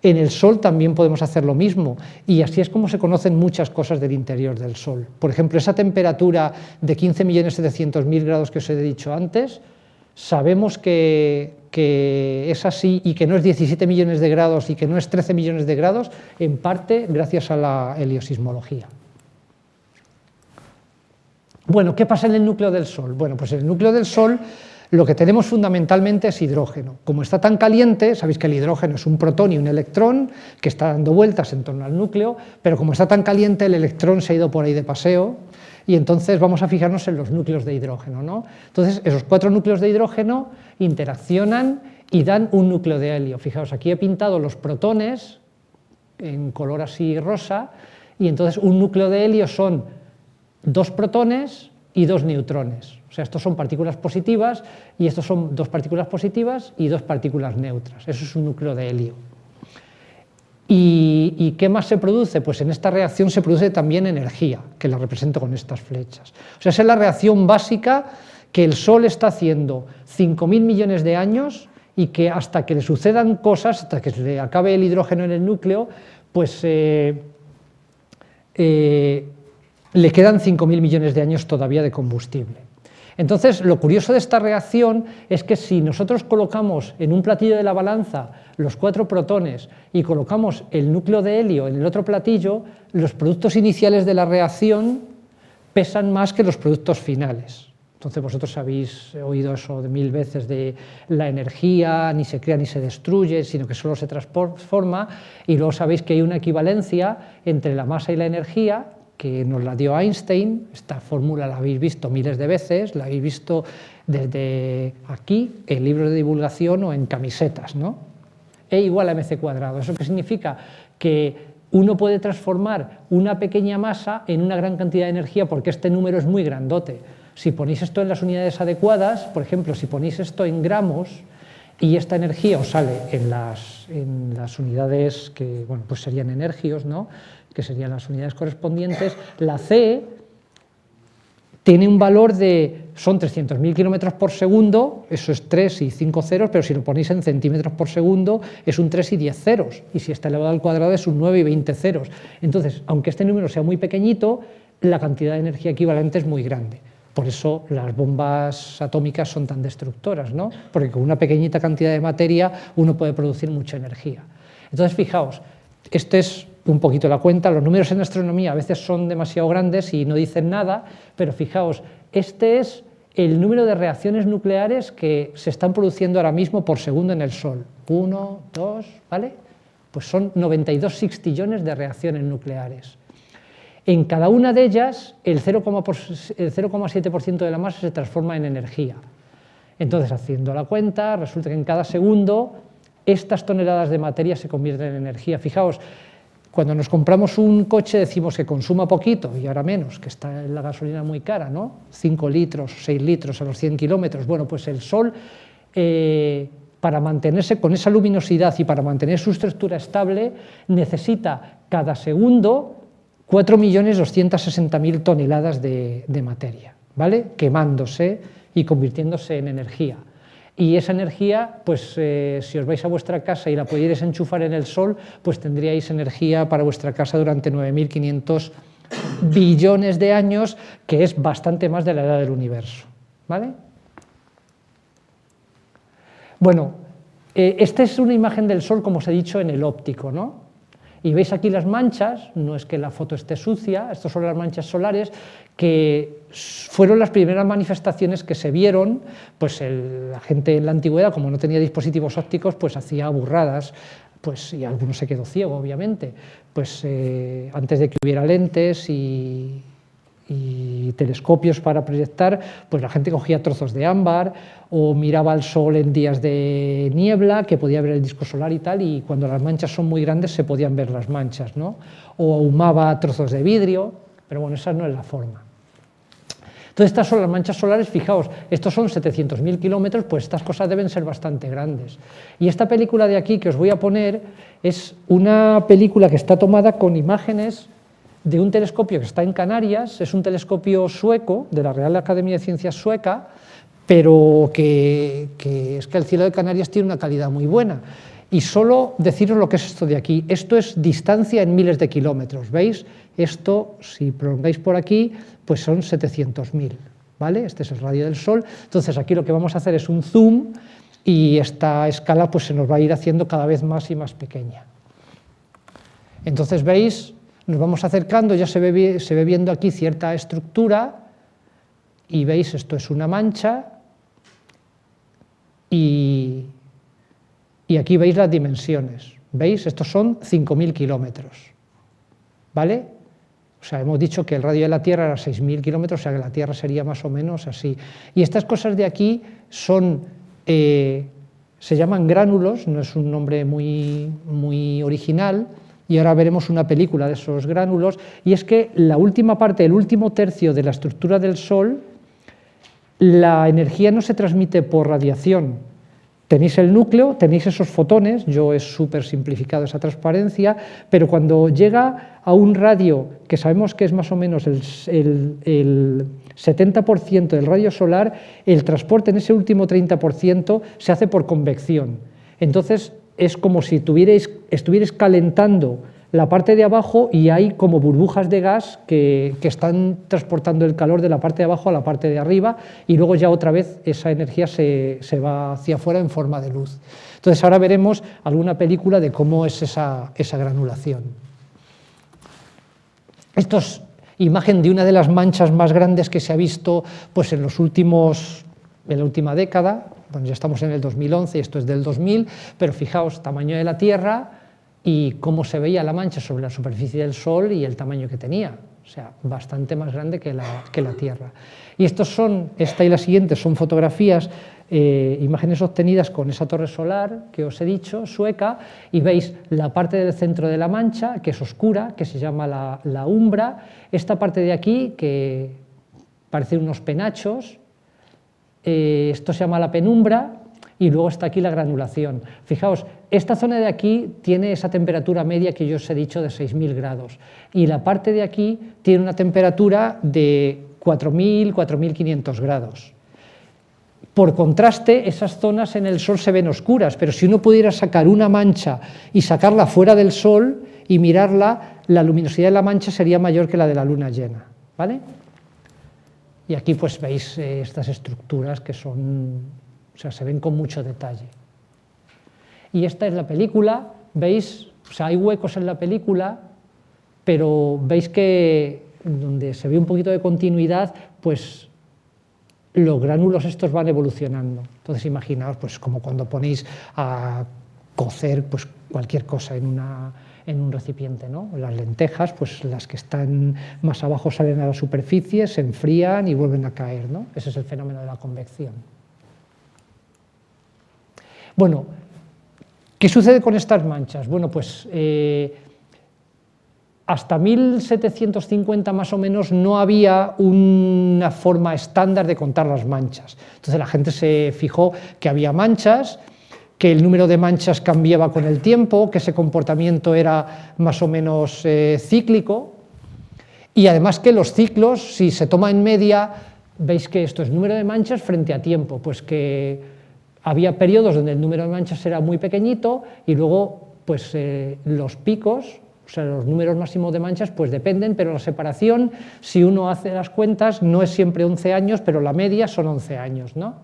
en el Sol también podemos hacer lo mismo, y así es como se conocen muchas cosas del interior del Sol. Por ejemplo, esa temperatura de 15.700.000 grados que os he dicho antes, sabemos que es así, y que no es 17 millones de grados y que no es 13 millones de grados, en parte gracias a la heliosismología. Bueno, ¿qué pasa en el núcleo del Sol? Bueno, pues en el núcleo del Sol lo que tenemos fundamentalmente es hidrógeno. Como está tan caliente, sabéis que el hidrógeno es un protón y un electrón que está dando vueltas en torno al núcleo, pero como está tan caliente, el electrón se ha ido por ahí de paseo, y entonces vamos a fijarnos en los núcleos de hidrógeno, ¿no? Entonces, esos 4 núcleos de hidrógeno interaccionan y dan un núcleo de helio. Fijaos, aquí he pintado los protones en color así rosa, y entonces un núcleo de helio son 2 protones y 2 neutrones. O sea, estos son partículas positivas, y estos son 2 partículas positivas y 2 partículas neutras. Eso es un núcleo de helio. ¿Y qué más se produce? Pues en esta reacción se produce también energía, que la represento con estas flechas. O sea, esa es la reacción básica que el Sol está haciendo 5.000 millones de años, y que hasta que le sucedan cosas, hasta que se le acabe el hidrógeno en el núcleo, pues le quedan 5.000 millones de años todavía de combustible. Entonces, lo curioso de esta reacción es que si nosotros colocamos en un platillo de la balanza los 4 protones y colocamos el núcleo de helio en el otro platillo, los productos iniciales de la reacción pesan más que los productos finales. Entonces vosotros habéis oído eso de 1000 veces de la energía, ni se crea ni se destruye, sino que solo se transforma, y luego sabéis que hay una equivalencia entre la masa y la energía, que nos la dio Einstein. Esta fórmula la habéis visto miles de veces, la habéis visto desde aquí, en libros de divulgación o en camisetas, ¿no? E igual a mc cuadrado. ¿Eso qué significa? Que uno puede transformar una pequeña masa en una gran cantidad de energía porque este número es muy grandote. Si ponéis esto en las unidades adecuadas, por ejemplo, si ponéis esto en gramos y esta energía os sale en las unidades que, bueno, pues serían energios, ¿no?, que serían las unidades correspondientes, la C tiene un valor son 300.000 kilómetros por segundo, eso es 3 y 5 ceros, pero si lo ponéis en centímetros por segundo es un 3 y 10 ceros, y si está elevado al cuadrado es un 9 y 20 ceros. Entonces, aunque este número sea muy pequeñito, la cantidad de energía equivalente es muy grande. Por eso las bombas atómicas son tan destructoras, ¿no? Porque con una pequeñita cantidad de materia uno puede producir mucha energía. Entonces, fijaos, este es un poquito la cuenta. Los números en astronomía a veces son demasiado grandes y no dicen nada, pero fijaos, este es el número de reacciones nucleares que se están produciendo ahora mismo por segundo en el Sol. 1, 2, ¿vale? Pues son 92 sextillones de reacciones nucleares. En cada una de ellas, el 0,7% de la masa se transforma en energía. Entonces, haciendo la cuenta, resulta que en cada segundo estas toneladas de materia se convierten en energía. Fijaos, cuando nos compramos un coche decimos que consuma poquito, y ahora menos, que está la gasolina muy cara, ¿no? 5 litros, 6 litros a los 100 kilómetros. Bueno, pues el Sol, para mantenerse con esa luminosidad y para mantener su estructura estable, necesita cada segundo 4.260.000 toneladas de materia, ¿vale?, quemándose y convirtiéndose en energía. Y esa energía, pues si os vais a vuestra casa y la pudierais enchufar en el Sol, pues tendríais energía para vuestra casa durante 9.500 billones de años, que es bastante más de la edad del universo, ¿vale? Bueno, esta es una imagen del Sol, como os he dicho, en el óptico, ¿no? Y veis aquí las manchas, no es que la foto esté sucia, estas son las manchas solares, que fueron las primeras manifestaciones que se vieron. Pues la gente en la antigüedad, como no tenía dispositivos ópticos, pues hacía burradas, pues, y alguno se quedó ciego, obviamente, pues antes de que hubiera lentes y telescopios para proyectar, pues la gente cogía trozos de ámbar o miraba al Sol en días de niebla, que podía ver el disco solar y tal, y cuando las manchas son muy grandes se podían ver las manchas, ¿no? O ahumaba trozos de vidrio, pero bueno, esa no es la forma. Entonces, estas son las manchas solares. Fijaos, estos son 700.000 kilómetros, pues estas cosas deben ser bastante grandes. Y esta película de aquí que os voy a poner es una película que está tomada con imágenes de un telescopio que está en Canarias. Es un telescopio sueco, de la Real Academia de Ciencias sueca, pero que es que el cielo de Canarias tiene una calidad muy buena. Y solo deciros lo que es esto de aquí. Esto es distancia en miles de kilómetros, ¿veis? Esto, si prolongáis por aquí, pues son 700.000, ¿vale? Este es el radio del Sol. Entonces aquí lo que vamos a hacer es un zoom y esta escala pues se nos va a ir haciendo cada vez más y más pequeña. Entonces, ¿veis? Nos vamos acercando, ya se ve viendo aquí cierta estructura, y veis, esto es una mancha, y aquí veis las dimensiones. ¿Veis? Estos son 5.000 kilómetros, ¿vale? O sea, hemos dicho que el radio de la Tierra era 6.000 kilómetros, o sea que la Tierra sería más o menos así. Y estas cosas de aquí son, se llaman gránulos, no es un nombre muy original, y ahora veremos una película de esos gránulos, y es que la última parte, el último tercio de la estructura del Sol, la energía no se transmite por radiación. Tenéis el núcleo, tenéis esos fotones, yo he súper simplificado esa transparencia, pero cuando llega a un radio que sabemos que es más o menos el 70% del radio solar, el transporte en ese último 30% se hace por convección. Entonces es como si estuvierais calentando la parte de abajo y hay como burbujas de gas que están transportando el calor de la parte de abajo a la parte de arriba, y luego ya otra vez esa energía se va hacia afuera en forma de luz. Entonces ahora veremos alguna película de cómo es esa granulación. Imagen de una de las manchas más grandes que se ha visto pues, en la última década. Bueno, ya estamos en el 2011 y esto es del 2000, pero fijaos, tamaño de la Tierra y cómo se veía la mancha sobre la superficie del Sol y el tamaño que tenía. O sea, bastante más grande que la Tierra. Y esta y la siguiente son fotografías, imágenes obtenidas con esa torre solar que os he dicho, sueca, y veis la parte del centro de la mancha, que es oscura, que se llama la umbra, esta parte de aquí, que parece unos penachos, esto se llama la penumbra, y luego está aquí la granulación. Fijaos, esta zona de aquí tiene esa temperatura media que yo os he dicho de 6.000 grados, y la parte de aquí tiene una temperatura de 4.000, 4.500 grados. Por contraste, esas zonas en el Sol se ven oscuras, pero si uno pudiera sacar una mancha y sacarla fuera del Sol y mirarla, la luminosidad de la mancha sería mayor que la de la luna llena, ¿vale? Y aquí pues veis estas estructuras que son, o sea, se ven con mucho detalle. Y esta es la película, veis, o sea, hay huecos en la película, pero veis que donde se ve un poquito de continuidad, pues los gránulos estos van evolucionando. Entonces imaginaos, pues como cuando ponéis a cocer pues, cualquier cosa en un recipiente, ¿no? Las lentejas, pues las que están más abajo salen a la superficie, se enfrían y vuelven a caer, ¿no? Ese es el fenómeno de la convección. Bueno, ¿qué sucede con estas manchas? Bueno, pues hasta 1750 más o menos no había una forma estándar de contar las manchas. Entonces la gente se fijó que había manchas, que el número de manchas cambiaba con el tiempo, que ese comportamiento era más o menos cíclico, y además que los ciclos, si se toma en media, veis que esto es número de manchas frente a tiempo, pues que había periodos donde el número de manchas era muy pequeñito y luego pues los picos, o sea, los números máximos de manchas pues dependen, pero la separación, si uno hace las cuentas, no es siempre 11 años, pero la media son 11 años, ¿no?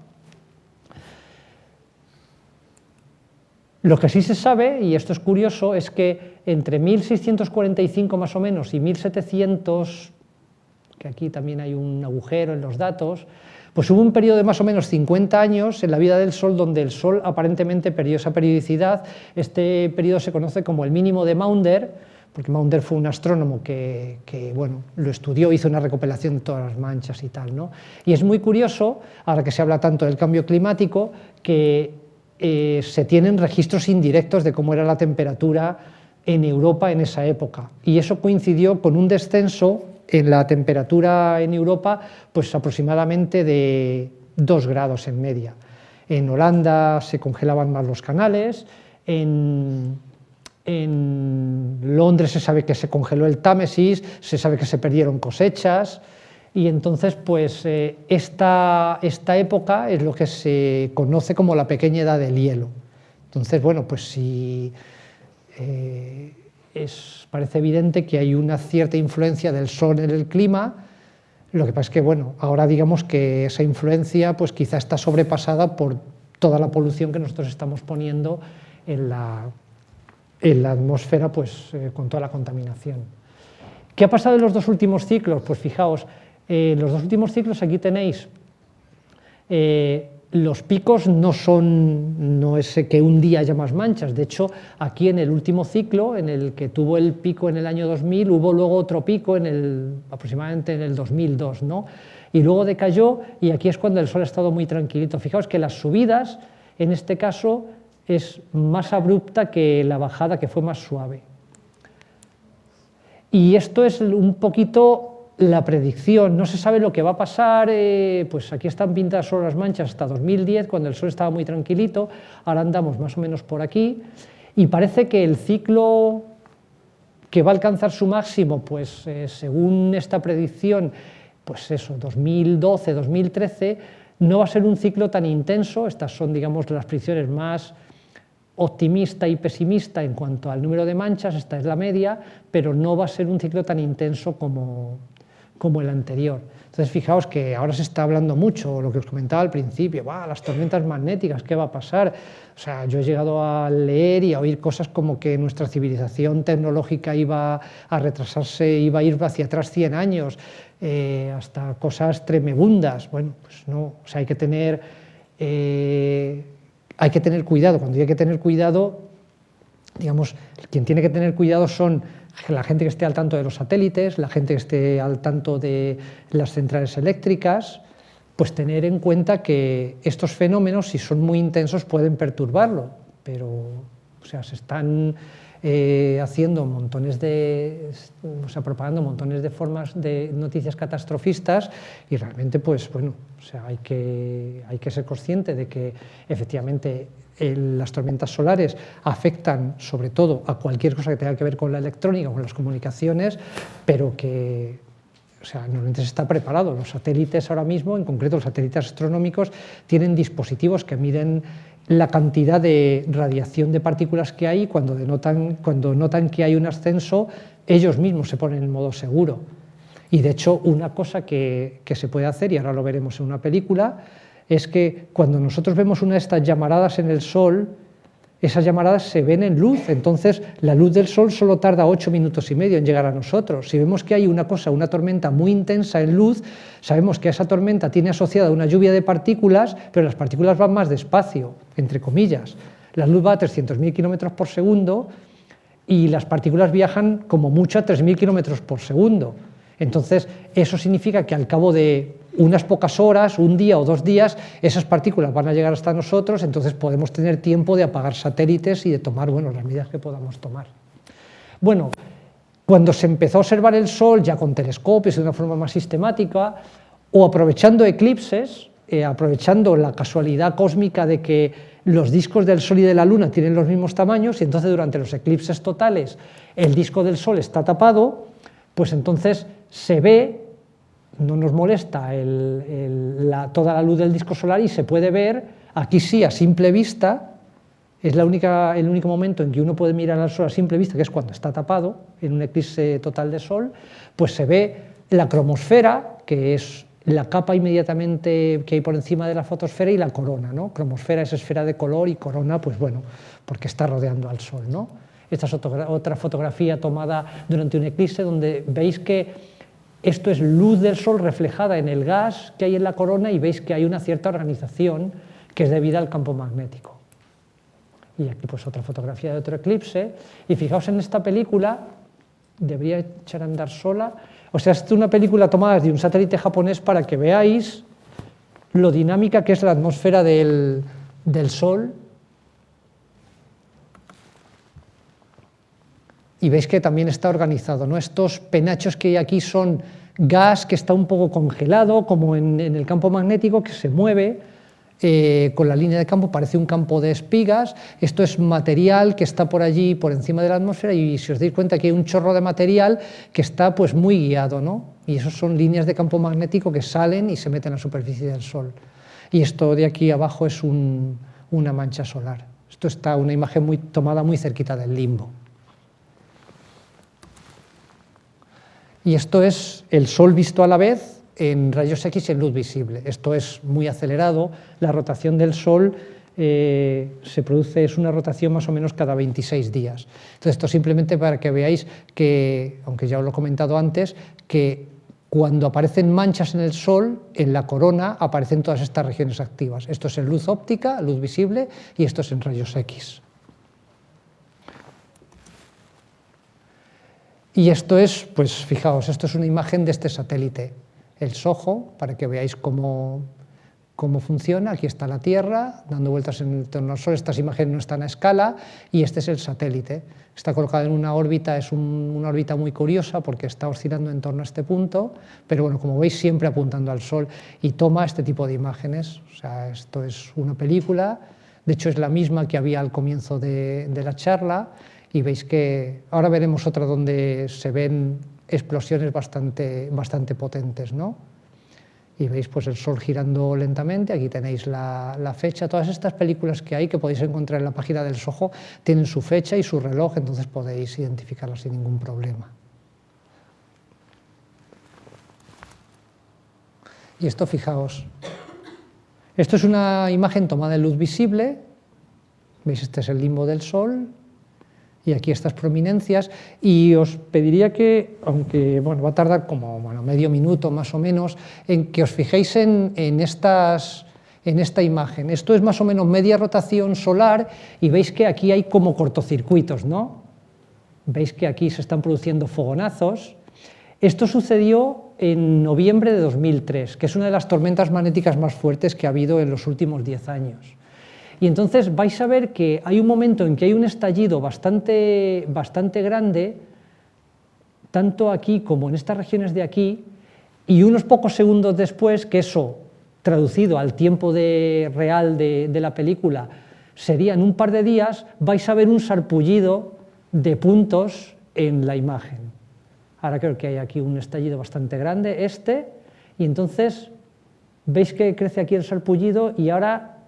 Lo que sí se sabe, y esto es curioso, es que entre 1645 más o menos y 1700, que aquí también hay un agujero en los datos, pues hubo un periodo de más o menos 50 años en la vida del Sol donde el Sol aparentemente perdió esa periodicidad. Este periodo se conoce como el mínimo de Maunder, porque Maunder fue un astrónomo que bueno, lo estudió, hizo una recopilación de todas las manchas y tal, ¿no? Y es muy curioso, ahora que se habla tanto del cambio climático, que se tienen registros indirectos de cómo era la temperatura en Europa en esa época. Y eso coincidió con un descenso en la temperatura en Europa, pues aproximadamente de 2 grados en media. En Holanda se congelaban más los canales, en Londres se sabe que se congeló el Támesis, se sabe que se perdieron cosechas, y entonces pues esta época es lo que se conoce como la pequeña edad del hielo. Entonces, bueno, pues si parece evidente que hay una cierta influencia del Sol en el clima, lo que pasa es que, bueno, ahora digamos que esa influencia pues quizá está sobrepasada por toda la polución que nosotros estamos poniendo en la atmósfera pues, con toda la contaminación. ¿Qué ha pasado en los dos últimos ciclos? Pues fijaos, en los dos últimos ciclos aquí tenéis los picos no es que un día haya más manchas, de hecho aquí en el último ciclo, en el que tuvo el pico en el año 2000, hubo luego otro pico aproximadamente en el 2002, ¿no? Y luego decayó y aquí es cuando el Sol ha estado muy tranquilito. Fijaos que las subidas, en este caso, es más abrupta que la bajada, que fue más suave. Y esto es un poquito la predicción, no se sabe lo que va a pasar, pues aquí están pintadas solo las manchas hasta 2010, cuando el Sol estaba muy tranquilito, ahora andamos más o menos por aquí, y parece que el ciclo que va a alcanzar su máximo, pues según esta predicción, pues eso, 2012, 2013, no va a ser un ciclo tan intenso, estas son, digamos, las predicciones más optimista y pesimista en cuanto al número de manchas, esta es la media, pero no va a ser un ciclo tan intenso como como el anterior. Entonces, fijaos que ahora se está hablando mucho, lo que os comentaba al principio, las tormentas magnéticas, ¿qué va a pasar? O sea, yo he llegado a leer y a oír cosas como que nuestra civilización tecnológica iba a retrasarse, iba a ir hacia atrás 100 años, hasta cosas tremendas. Bueno, pues no, o sea, hay que tener cuidado. Cuando hay que tener cuidado, digamos, quien tiene que tener cuidado son la gente que esté al tanto de los satélites, la gente que esté al tanto de las centrales eléctricas, pues tener en cuenta que estos fenómenos, si son muy intensos, pueden perturbarlo, pero o sea, se están haciendo montones de, o sea, propagando montones de formas de noticias catastrofistas y realmente, pues bueno, o sea, hay que ser consciente de que efectivamente las tormentas solares afectan sobre todo a cualquier cosa que tenga que ver con la electrónica o con las comunicaciones, pero que, o sea, normalmente se está preparado. Los satélites ahora mismo, en concreto los satélites astronómicos, tienen dispositivos que miden la cantidad de radiación de partículas que hay. Cuando notan que hay un ascenso, ellos mismos se ponen en modo seguro. Y de hecho, una cosa que se puede hacer, y ahora lo veremos en una película, es que cuando nosotros vemos una de estas llamaradas en el Sol, esas llamaradas se ven en luz, entonces la luz del Sol solo tarda 8 minutos y medio en llegar a nosotros. Si vemos que hay una tormenta muy intensa en luz, sabemos que esa tormenta tiene asociada una lluvia de partículas, pero las partículas van más despacio, entre comillas. La luz va a 300.000 kilómetros por segundo y las partículas viajan como mucho a 3.000 kilómetros por segundo. Entonces, eso significa que al cabo de unas pocas horas, un día o 2 días, esas partículas van a llegar hasta nosotros, entonces podemos tener tiempo de apagar satélites y de tomar, bueno, las medidas que podamos tomar. Bueno, cuando se empezó a observar el Sol ya con telescopios de una forma más sistemática, o aprovechando eclipses, aprovechando la casualidad cósmica de que los discos del Sol y de la Luna tienen los mismos tamaños, y entonces durante los eclipses totales el disco del Sol está tapado, pues entonces se ve, no nos molesta toda la luz del disco solar y se puede ver, aquí sí, a simple vista, es el único momento en que uno puede mirar al Sol a simple vista, que es cuando está tapado, en un eclipse total de Sol, pues se ve la cromosfera, que es la capa inmediatamente que hay por encima de la fotosfera, y la corona, ¿no? Cromosfera es esfera de color y corona, pues bueno, porque está rodeando al Sol, ¿no? Esta es otra fotografía tomada durante un eclipse, donde veis que esto es luz del Sol reflejada en el gas que hay en la corona, y veis que hay una cierta organización que es debida al campo magnético. Y aquí pues otra fotografía de otro eclipse, y fijaos en esta película, debería echar a andar sola, o sea, es una película tomada de un satélite japonés para que veáis lo dinámica que es la atmósfera del Sol. Y veis que también está organizado, ¿no? Estos penachos que hay aquí son gas que está un poco congelado, como en el campo magnético, que se mueve con la línea de campo, parece un campo de espigas. Esto es material que está por allí, por encima de la atmósfera, y si os dais cuenta que hay un chorro de material que está pues muy guiado, ¿no? Y esos son líneas de campo magnético que salen y se meten a la superficie del Sol. Y esto de aquí abajo es una mancha solar. Esto está una imagen tomada muy cerquita del limbo. Y esto es el Sol visto a la vez en rayos X y en luz visible. Esto es muy acelerado. La rotación del Sol es una rotación más o menos cada 26 días. Entonces, esto simplemente para que veáis que, aunque ya os lo he comentado antes, que cuando aparecen manchas en el Sol, en la corona aparecen todas estas regiones activas. Esto es en luz óptica, luz visible, y esto es en rayos X. Y esto es, pues fijaos, esto es una imagen de este satélite, el SOHO, para que veáis cómo funciona. Aquí está la Tierra, dando vueltas en torno al Sol. Estas imágenes no están a escala, y este es el satélite. Está colocado en una órbita, es una órbita muy curiosa porque está oscilando en torno a este punto, pero bueno, como veis, siempre apuntando al Sol, y toma este tipo de imágenes. O sea, esto es una película, de hecho es la misma que había al comienzo de la charla, y veis que ahora veremos otra donde se ven explosiones bastante potentes, ¿no? Y veis pues el Sol girando lentamente. Aquí tenéis la fecha. Todas estas películas que hay, que podéis encontrar en la página del SOHO, tienen su fecha y su reloj, entonces podéis identificarlas sin ningún problema. Y esto, fijaos, esto es una imagen tomada en luz visible, veis, este es el limbo del Sol, y aquí estas prominencias, y os pediría que, aunque bueno, va a tardar como medio minuto más o menos, en que os fijéis en esta imagen. Esto es más o menos media rotación solar, y veis que aquí hay como cortocircuitos, ¿no? Veis que aquí se están produciendo fogonazos. Esto sucedió en noviembre de 2003, que es una de las tormentas magnéticas más fuertes que ha habido en los últimos 10 años. Y entonces vais a ver que hay un momento en que hay un estallido bastante grande, tanto aquí como en estas regiones de aquí, y unos pocos segundos después, que eso, traducido al tiempo real de la película, sería en un par de días, vais a ver un sarpullido de puntos en la imagen. Ahora creo que hay aquí un estallido bastante grande, y entonces veis que crece aquí el sarpullido, y ahora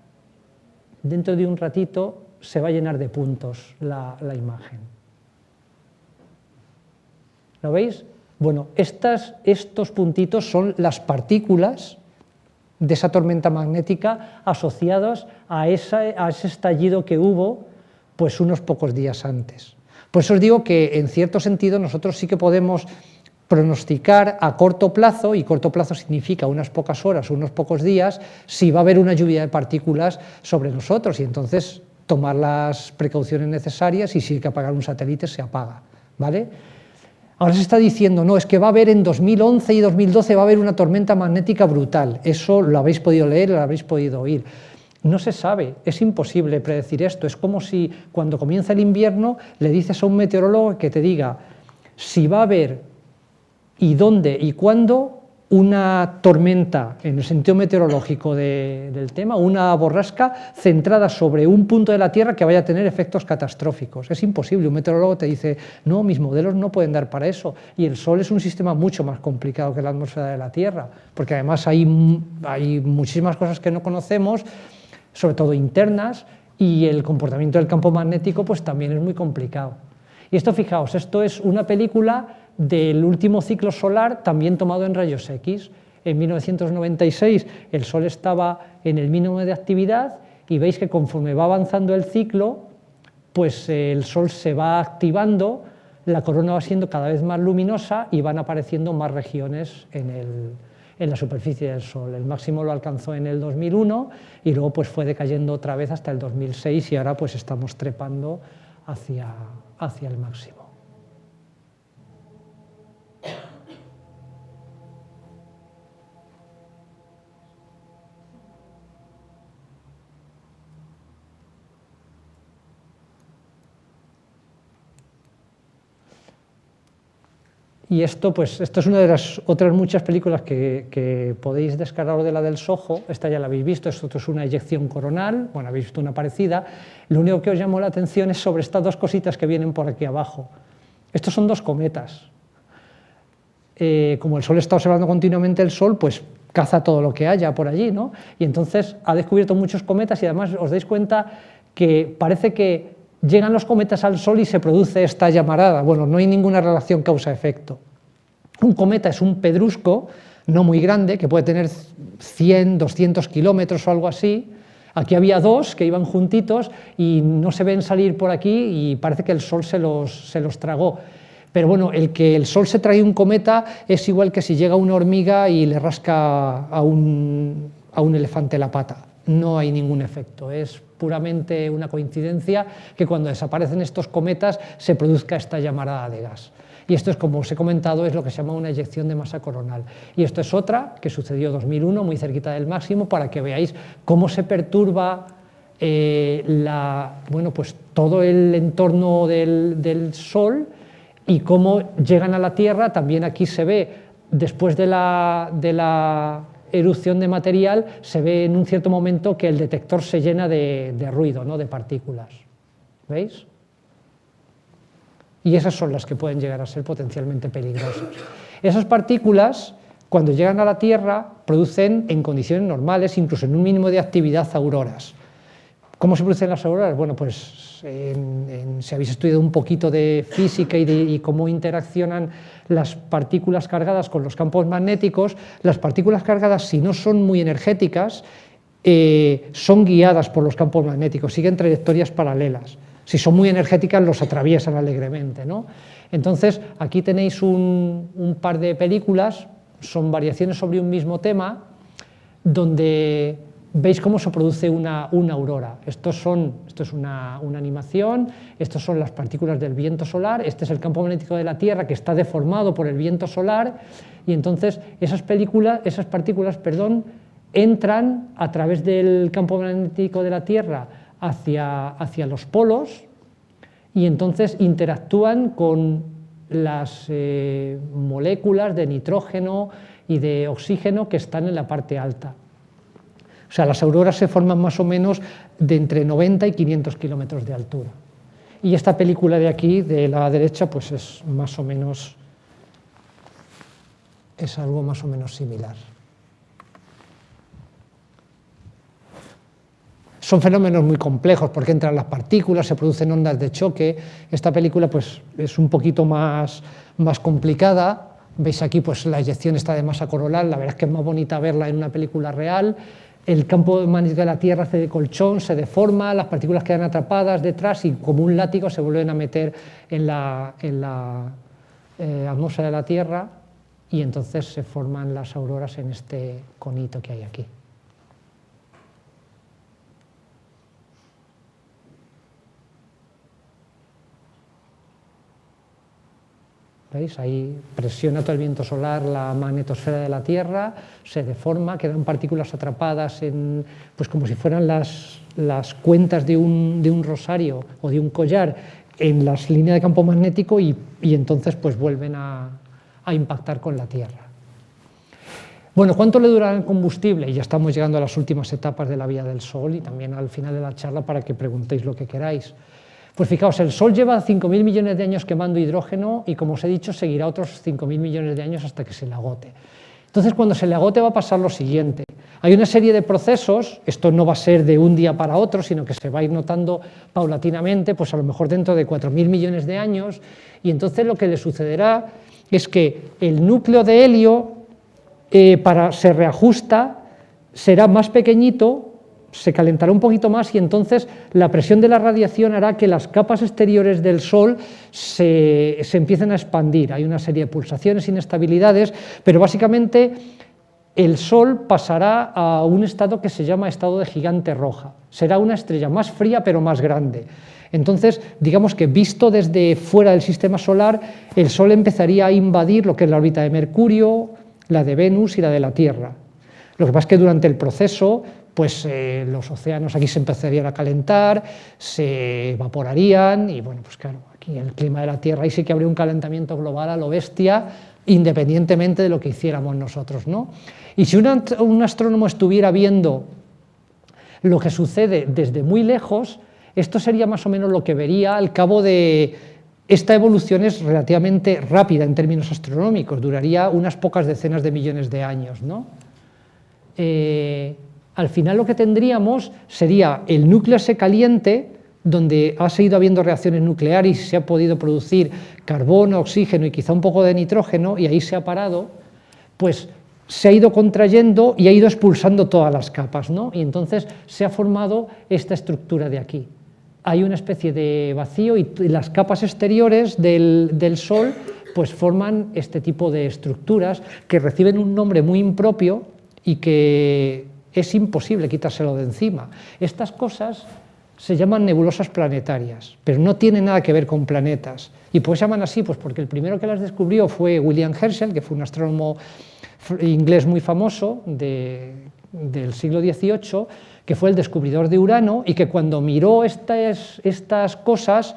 dentro de un ratito se va a llenar de puntos la imagen. ¿Lo veis? Bueno, estos puntitos son las partículas de esa tormenta magnética asociados a ese estallido que hubo pues unos pocos días antes. Por eso os digo que en cierto sentido nosotros sí que podemos pronosticar a corto plazo, y corto plazo significa unas pocas horas o unos pocos días, si va a haber una lluvia de partículas sobre nosotros, y entonces tomar las precauciones necesarias, y si hay que apagar un satélite se apaga, ¿vale? Ahora se está diciendo, no, es que va a haber en 2011 y 2012 va a haber una tormenta magnética brutal. Eso lo habéis podido leer, lo habéis podido oír. No se sabe, es imposible predecir esto. Es como si cuando comienza el invierno le dices a un meteorólogo que te diga si va a haber y dónde y cuándo una tormenta, en el sentido meteorológico del tema, una borrasca centrada sobre un punto de la Tierra que vaya a tener efectos catastróficos. Es imposible. Un meteorólogo te dice, no, mis modelos no pueden dar para eso. Y el Sol es un sistema mucho más complicado que la atmósfera de la Tierra, porque además hay muchísimas cosas que no conocemos, sobre todo internas, y el comportamiento del campo magnético pues también es muy complicado. Y esto, fijaos, esto es una película del último ciclo solar, también tomado en rayos X. En 1996 el Sol estaba en el mínimo de actividad, y veis que conforme va avanzando el ciclo, pues el Sol se va activando, la corona va siendo cada vez más luminosa y van apareciendo más regiones en la superficie del Sol. El máximo lo alcanzó en el 2001 y luego pues fue decayendo otra vez hasta el 2006, y ahora pues estamos trepando hacia el máximo. Y esto es una de las otras muchas películas que podéis descargar de la del SOHO. Esta ya la habéis visto, esto es una eyección coronal, bueno, habéis visto una parecida. Lo único que os llamó la atención es sobre estas dos cositas que vienen por aquí abajo. Estos son dos cometas. Como el Sol está observando continuamente el Sol, pues caza todo lo que haya por allí, ¿no? Y entonces ha descubierto muchos cometas, y además os dais cuenta que parece que llegan los cometas al Sol y se produce esta llamarada. Bueno, no hay ninguna relación causa-efecto. Un cometa es un pedrusco, no muy grande, que puede tener 100, 200 kilómetros o algo así. Aquí había dos que iban juntitos y no se ven salir por aquí, y parece que el Sol se los tragó. Pero bueno, el que el Sol se trague un cometa es igual que si llega una hormiga y le rasca a un elefante la pata. No hay ningún efecto, es puramente una coincidencia que cuando desaparecen estos cometas se produzca esta llamarada de gas. Y esto es, como os he comentado, es lo que se llama una eyección de masa coronal. Y esto es otra que sucedió en 2001, muy cerquita del máximo, para que veáis cómo se perturba pues todo el entorno del Sol, y cómo llegan a la Tierra. También aquí se ve, después de la erupción de material, se ve en un cierto momento que el detector se llena de ruido, ¿no? De partículas. ¿Veis? Y esas son las que pueden llegar a ser potencialmente peligrosas. Esas partículas, cuando llegan a la Tierra, producen en condiciones normales, incluso en un mínimo de actividad, auroras. ¿Cómo se producen las auroras? Bueno, pues si habéis estudiado un poquito de física y cómo interaccionan las partículas cargadas con los campos magnéticos, las partículas cargadas, si no son muy energéticas, son guiadas por los campos magnéticos, siguen trayectorias paralelas. Si son muy energéticas, los atraviesan alegremente, ¿no? Entonces, aquí tenéis un par de películas, son variaciones sobre un mismo tema, donde veis cómo se produce una aurora. Esto es una animación, estas son las partículas del viento solar, este es el campo magnético de la Tierra que está deformado por el viento solar, y entonces esas partículas, entran a través del campo magnético de la Tierra hacia los polos, y entonces interactúan con las moléculas de nitrógeno y de oxígeno que están en la parte alta. O sea, las auroras se forman más o menos de entre 90 y 500 kilómetros de altura. Y esta película de aquí, de la derecha, pues es algo más o menos similar. Son fenómenos muy complejos porque entran las partículas, se producen ondas de choque. Esta película pues, es un poquito más complicada. Veis aquí pues, la eyección está de masa coronal, la verdad es que es más bonita verla en una película real. El campo magnético de la Tierra hace de colchón, se deforma, las partículas quedan atrapadas detrás y como un látigo se vuelven a meter en la atmósfera de la Tierra, y entonces se forman las auroras en este conito que hay aquí. ¿Veis? Ahí presiona todo el viento solar la magnetosfera de la Tierra, se deforma, quedan partículas atrapadas pues como si fueran las cuentas de un rosario o de un collar en las líneas de campo magnético, y entonces pues vuelven a impactar con la Tierra. Bueno, ¿cuánto le durará el combustible? Y ya estamos llegando a las últimas etapas de la vida del Sol y también al final de la charla para que preguntéis lo que queráis. Pues fijaos, el Sol lleva 5.000 millones de años quemando hidrógeno y, como os he dicho, seguirá otros 5.000 millones de años hasta que se le agote. Entonces, cuando se le agote va a pasar lo siguiente. Hay una serie de procesos, esto no va a ser de un día para otro, sino que se va a ir notando paulatinamente, pues a lo mejor dentro de 4.000 millones de años, y entonces lo que le sucederá es que el núcleo de helio se reajusta, será más pequeñito, se calentará un poquito más, y entonces la presión de la radiación hará que las capas exteriores del Sol se empiecen a expandir. Hay una serie de pulsaciones, inestabilidades, pero básicamente el Sol pasará a un estado que se llama estado de gigante roja. Será una estrella más fría pero más grande. Entonces, digamos que visto desde fuera del sistema solar, el Sol empezaría a invadir lo que es la órbita de Mercurio, la de Venus y la de la Tierra. Lo que pasa es que durante el proceso, pues los océanos aquí se empezarían a calentar, se evaporarían, y bueno, pues claro, aquí el clima de la Tierra, ahí sí que habría un calentamiento global a lo bestia, independientemente de lo que hiciéramos nosotros, ¿no? Y si un astrónomo estuviera viendo lo que sucede desde muy lejos, esto sería más o menos lo que vería al cabo de... Esta evolución es relativamente rápida en términos astronómicos, duraría unas pocas decenas de millones de años, ¿no? Al final lo que tendríamos sería el núcleo ese caliente, donde ha seguido habiendo reacciones nucleares y se ha podido producir carbono, oxígeno y quizá un poco de nitrógeno, y ahí se ha parado, pues se ha ido contrayendo y ha ido expulsando todas las capas, ¿no? Y entonces se ha formado esta estructura de aquí. Hay una especie de vacío y las capas exteriores del Sol pues forman este tipo de estructuras que reciben un nombre muy impropio y que es imposible quitárselo de encima. Estas cosas se llaman nebulosas planetarias, pero no tienen nada que ver con planetas. ¿Y por qué se llaman así? Pues porque el primero que las descubrió fue William Herschel, que fue un astrónomo inglés muy famoso del siglo XVIII, que fue el descubridor de Urano, y que cuando miró estas cosas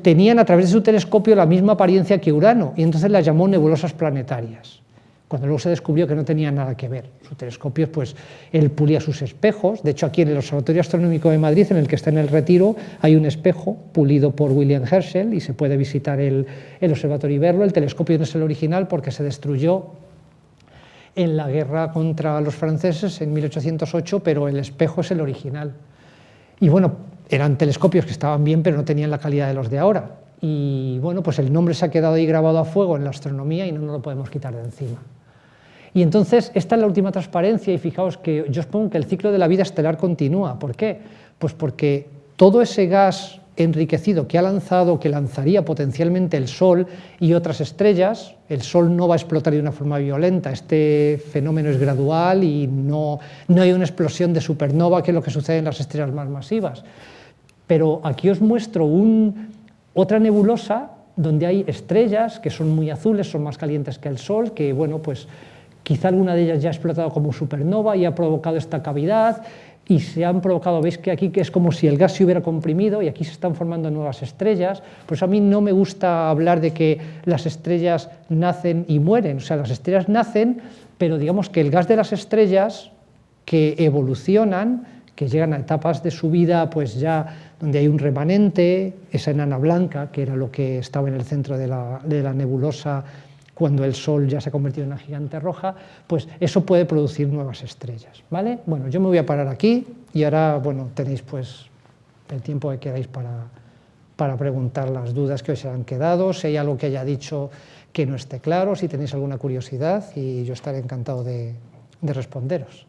tenían a través de su telescopio la misma apariencia que Urano, y entonces las llamó nebulosas planetarias, cuando luego se descubrió que no tenían nada que ver. Su telescopio, pues él pulía sus espejos. De hecho, aquí en el Observatorio Astronómico de Madrid, en el que está en el Retiro, hay un espejo pulido por William Herschel y se puede visitar el observatorio y verlo. El telescopio no es el original porque se destruyó en la guerra contra los franceses en 1808, pero el espejo es el original. Y bueno, eran telescopios que estaban bien, pero no tenían la calidad de los de ahora. Y bueno, pues el nombre se ha quedado ahí grabado a fuego en la astronomía y no nos lo podemos quitar de encima. Y entonces, esta es la última transparencia, y fijaos que yo os pongo que el ciclo de la vida estelar continúa. ¿Por qué? Pues porque todo ese gas enriquecido que ha lanzado, que lanzaría potencialmente el Sol y otras estrellas, el Sol no va a explotar de una forma violenta, este fenómeno es gradual y no hay una explosión de supernova, que es lo que sucede en las estrellas más masivas. Pero aquí os muestro otra nebulosa donde hay estrellas que son muy azules, son más calientes que el Sol, que bueno, pues quizá alguna de ellas ya ha explotado como supernova y ha provocado esta cavidad, y se han provocado, veis que aquí que es como si el gas se hubiera comprimido y aquí se están formando nuevas estrellas. Por eso a mí no me gusta hablar de que las estrellas nacen y mueren, o sea, las estrellas nacen, pero digamos que el gas de las estrellas que evolucionan, que llegan a etapas de su vida pues ya donde hay un remanente, esa enana blanca, que era lo que estaba en el centro de la nebulosa cuando el Sol ya se ha convertido en una gigante roja, pues eso puede producir nuevas estrellas, ¿vale? Bueno, yo me voy a parar aquí y ahora, bueno, tenéis pues el tiempo que queráis para preguntar las dudas que os han quedado, si hay algo que haya dicho que no esté claro, si tenéis alguna curiosidad, y yo estaré encantado de responderos.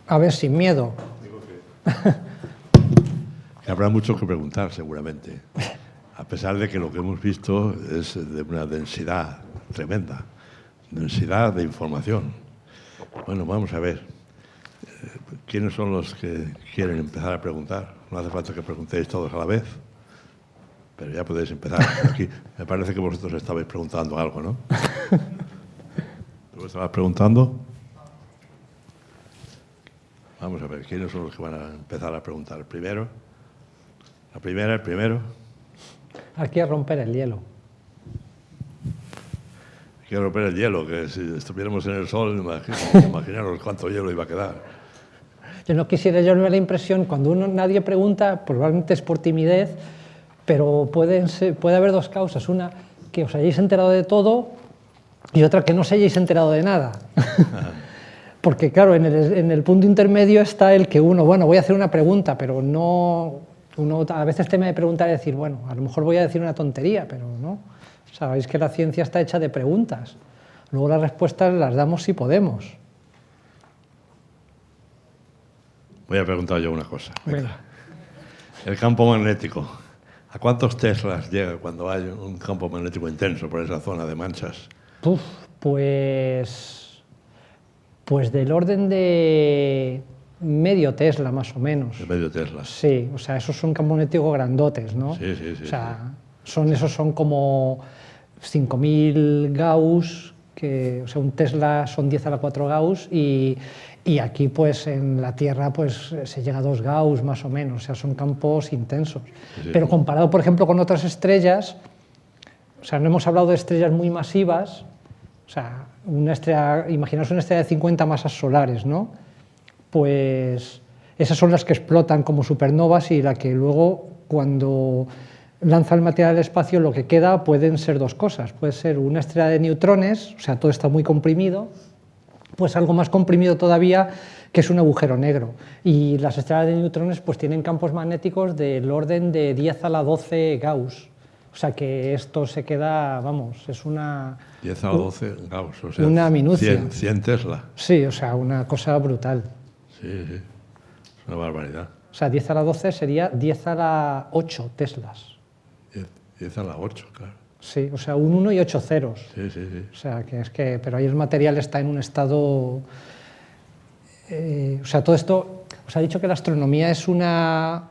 A ver, sin miedo. Habrá mucho que preguntar, seguramente, a pesar de que lo que hemos visto es de una densidad tremenda, densidad de información. Bueno, vamos a ver. ¿Quiénes son los que quieren empezar a preguntar? No hace falta que preguntéis todos a la vez, pero ya podéis empezar. Aquí me parece que vosotros estabais preguntando algo, ¿no? ¿Tú estabas preguntando? Vamos a ver, ¿quiénes son los que van a empezar a preguntar? ¿El primero? ¿La primera, el primero? Aquí a romper el hielo. Hay que romper el hielo, que si estuviéramos en el Sol, imaginaros cuánto hielo iba a quedar. Yo no quisiera llevarme la impresión, cuando nadie pregunta, probablemente es por timidez, pero puede haber dos causas. Una, que os hayáis enterado de todo, y otra, que no os hayáis enterado de nada. Porque claro, en el punto intermedio está el que bueno, voy a hacer una pregunta, pero no, uno a veces teme de preguntar y decir, bueno, a lo mejor voy a decir una tontería, pero no. Sabéis que la ciencia está hecha de preguntas. Luego las respuestas las damos si podemos. Voy a preguntar yo una cosa. Venga. El campo magnético. ¿A cuántos teslas llega cuando hay un campo magnético intenso por esa zona de manchas? Pues del orden de medio Tesla, más o menos. De medio Tesla. Sí, o sea, esos son campos magnéticos grandotes, ¿no? Sí, sí, sí. O sea, esos son como 5.000 Gauss, o sea, un Tesla son 10 a la 4 Gauss, y aquí, pues, en la Tierra, pues, se llega a 2 Gauss, más o menos, o sea, son campos intensos. Sí. Pero comparado, por ejemplo, con otras estrellas, o sea, no hemos hablado de estrellas muy masivas, o sea, imaginaos una estrella de 50 masas solares, ¿no? Pues esas son las que explotan como supernovas, y la que luego, cuando lanza el material al espacio, lo que queda pueden ser dos cosas. Puede ser una estrella de neutrones, o sea, todo está muy comprimido, pues algo más comprimido todavía, que es un agujero negro. Y las estrellas de neutrones pues tienen campos magnéticos del orden de 10 a la 12 Gauss. O sea que esto se queda, vamos, es una... 10 a la 12 Gauss, o sea, una minucia. 100 Tesla. Sí, o sea, una cosa brutal. Sí, sí, es una barbaridad. O sea, 10 a la 12 sería 10 a la 8 Teslas. 10 a la 8, claro. Sí, o sea, un 1 y 8 ceros. Sí, sí, sí. O sea, pero ahí el material está en un estado... o sea, todo esto... Os ha dicho que la astronomía es una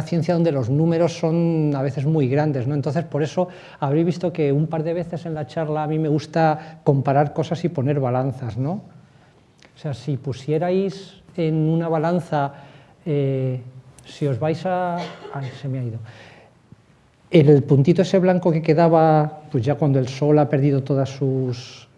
ciencia donde los números son a veces muy grandes, ¿no? Entonces, por eso habréis visto que un par de veces en la charla a mí me gusta comparar cosas y poner balanzas, ¿no? O sea, si pusierais en una balanza, si os vais a... Ay, se me ha ido. El puntito ese blanco que quedaba, pues ya cuando el Sol ha perdido todas sus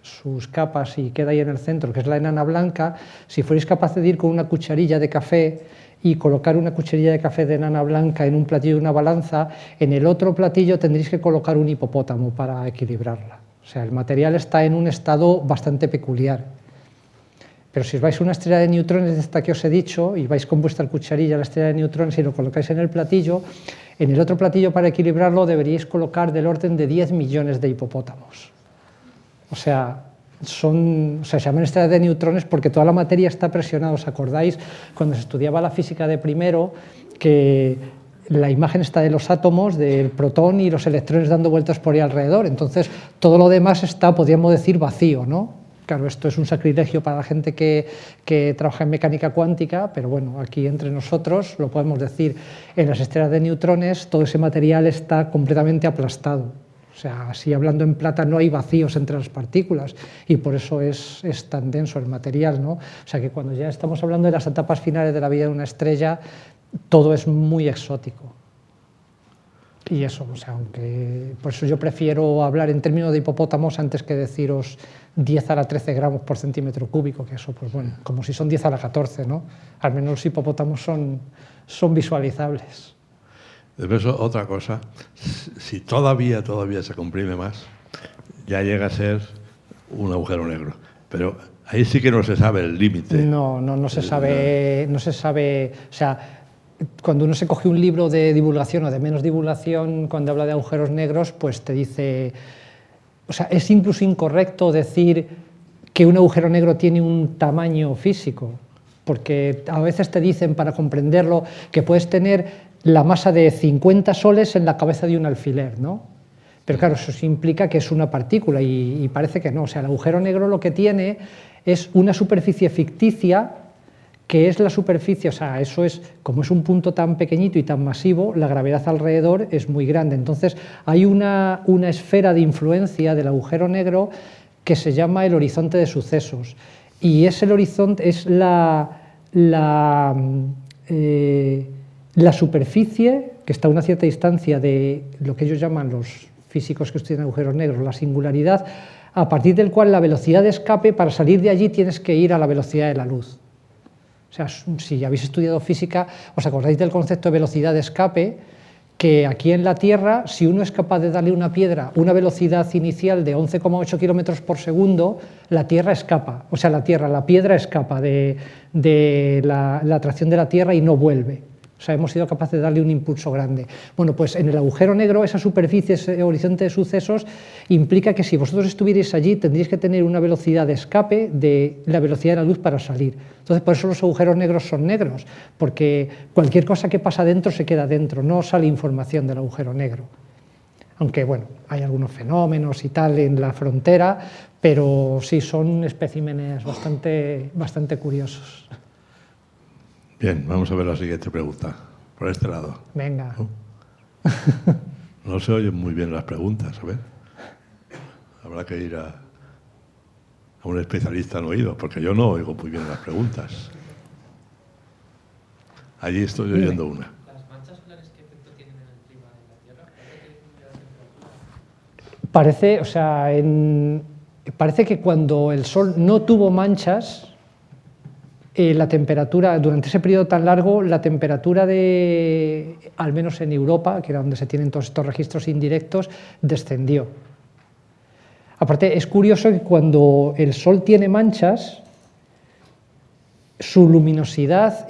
capas y queda ahí en el centro, que es la enana blanca, si fuerais capaces de ir con una cucharilla de café y colocar una cucharilla de café de nana blanca en un platillo de una balanza, en el otro platillo tendréis que colocar un hipopótamo para equilibrarla. O sea, el material está en un estado bastante peculiar. Pero si os vais a una estrella de neutrones de esta que os he dicho y vais con vuestra cucharilla a la estrella de neutrones y lo colocáis en el platillo, en el otro platillo para equilibrarlo deberíais colocar del orden de 10 millones de hipopótamos. O sea, se llaman estrellas de neutrones porque toda la materia está presionada. ¿Os acordáis cuando se estudiaba la física de primero que la imagen está de los átomos, del protón y los electrones dando vueltas por ahí alrededor? Entonces todo lo demás está, podríamos decir, vacío, ¿no? Claro, esto es un sacrilegio para la gente que trabaja en mecánica cuántica, pero bueno, aquí entre nosotros lo podemos decir. En las estrellas de neutrones todo ese material está completamente aplastado. O sea, así hablando en plata, no hay vacíos entre las partículas y por eso es tan denso el material, ¿no? O sea, que cuando ya estamos hablando de las etapas finales de la vida de una estrella, todo es muy exótico. Y eso, o sea, aunque por eso yo prefiero hablar en términos de hipopótamos antes que deciros 10 a la 13 gramos por centímetro cúbico, que eso, pues bueno, como si son 10 a la 14, ¿no? Al menos los hipopótamos son visualizables. Después, otra cosa, si todavía se comprime más, ya llega a ser un agujero negro. Pero ahí sí que no se sabe el límite. No se sabe, o sea, cuando uno se coge un libro de divulgación o de menos divulgación, cuando habla de agujeros negros, pues te dice, o sea, es incluso incorrecto decir que un agujero negro tiene un tamaño físico, porque a veces te dicen, para comprenderlo, que puedes tener la masa de 50 soles en la cabeza de un alfiler, ¿no? Pero claro, eso implica que es una partícula y parece que no. O sea, el agujero negro lo que tiene es una superficie ficticia, que es la superficie, o sea, eso es, como es un punto tan pequeñito y tan masivo, la gravedad alrededor es muy grande. Entonces, hay una esfera de influencia del agujero negro que se llama el horizonte de sucesos. Y es el horizonte, es la superficie que está a una cierta distancia de lo que ellos llaman los físicos que estudian agujeros negros, la singularidad, a partir del cual la velocidad de escape, para salir de allí tienes que ir a la velocidad de la luz. O sea, si habéis estudiado física, os acordáis del concepto de velocidad de escape, que aquí en la Tierra, si uno es capaz de darle una piedra una velocidad inicial de 11,8 kilómetros por segundo, la Tierra escapa. O sea, la piedra escapa de la atracción de la Tierra y no vuelve. O sea, hemos sido capaces de darle un impulso grande. Bueno, pues en el agujero negro, esa superficie, ese horizonte de sucesos, implica que si vosotros estuvierais allí, tendríais que tener una velocidad de escape de la velocidad de la luz para salir. Entonces, por eso los agujeros negros son negros, porque cualquier cosa que pasa dentro se queda dentro, no sale información del agujero negro. Aunque, bueno, hay algunos fenómenos y tal en la frontera, pero sí, son especímenes bastante curiosos. Bien, vamos a ver la siguiente pregunta, por este lado. Venga. No se oyen muy bien las preguntas, a ver. Habrá que ir a un especialista en oídos, porque yo no oigo muy bien las preguntas. Allí estoy oyendo una. ¿Las manchas solares qué efecto tienen en el clima de la Tierra? Parece, o sea, parece que cuando el Sol no tuvo manchas, la temperatura, durante ese periodo tan largo, la temperatura al menos en Europa, que era donde se tienen todos estos registros indirectos, descendió. Aparte, es curioso que cuando el Sol tiene manchas, su luminosidad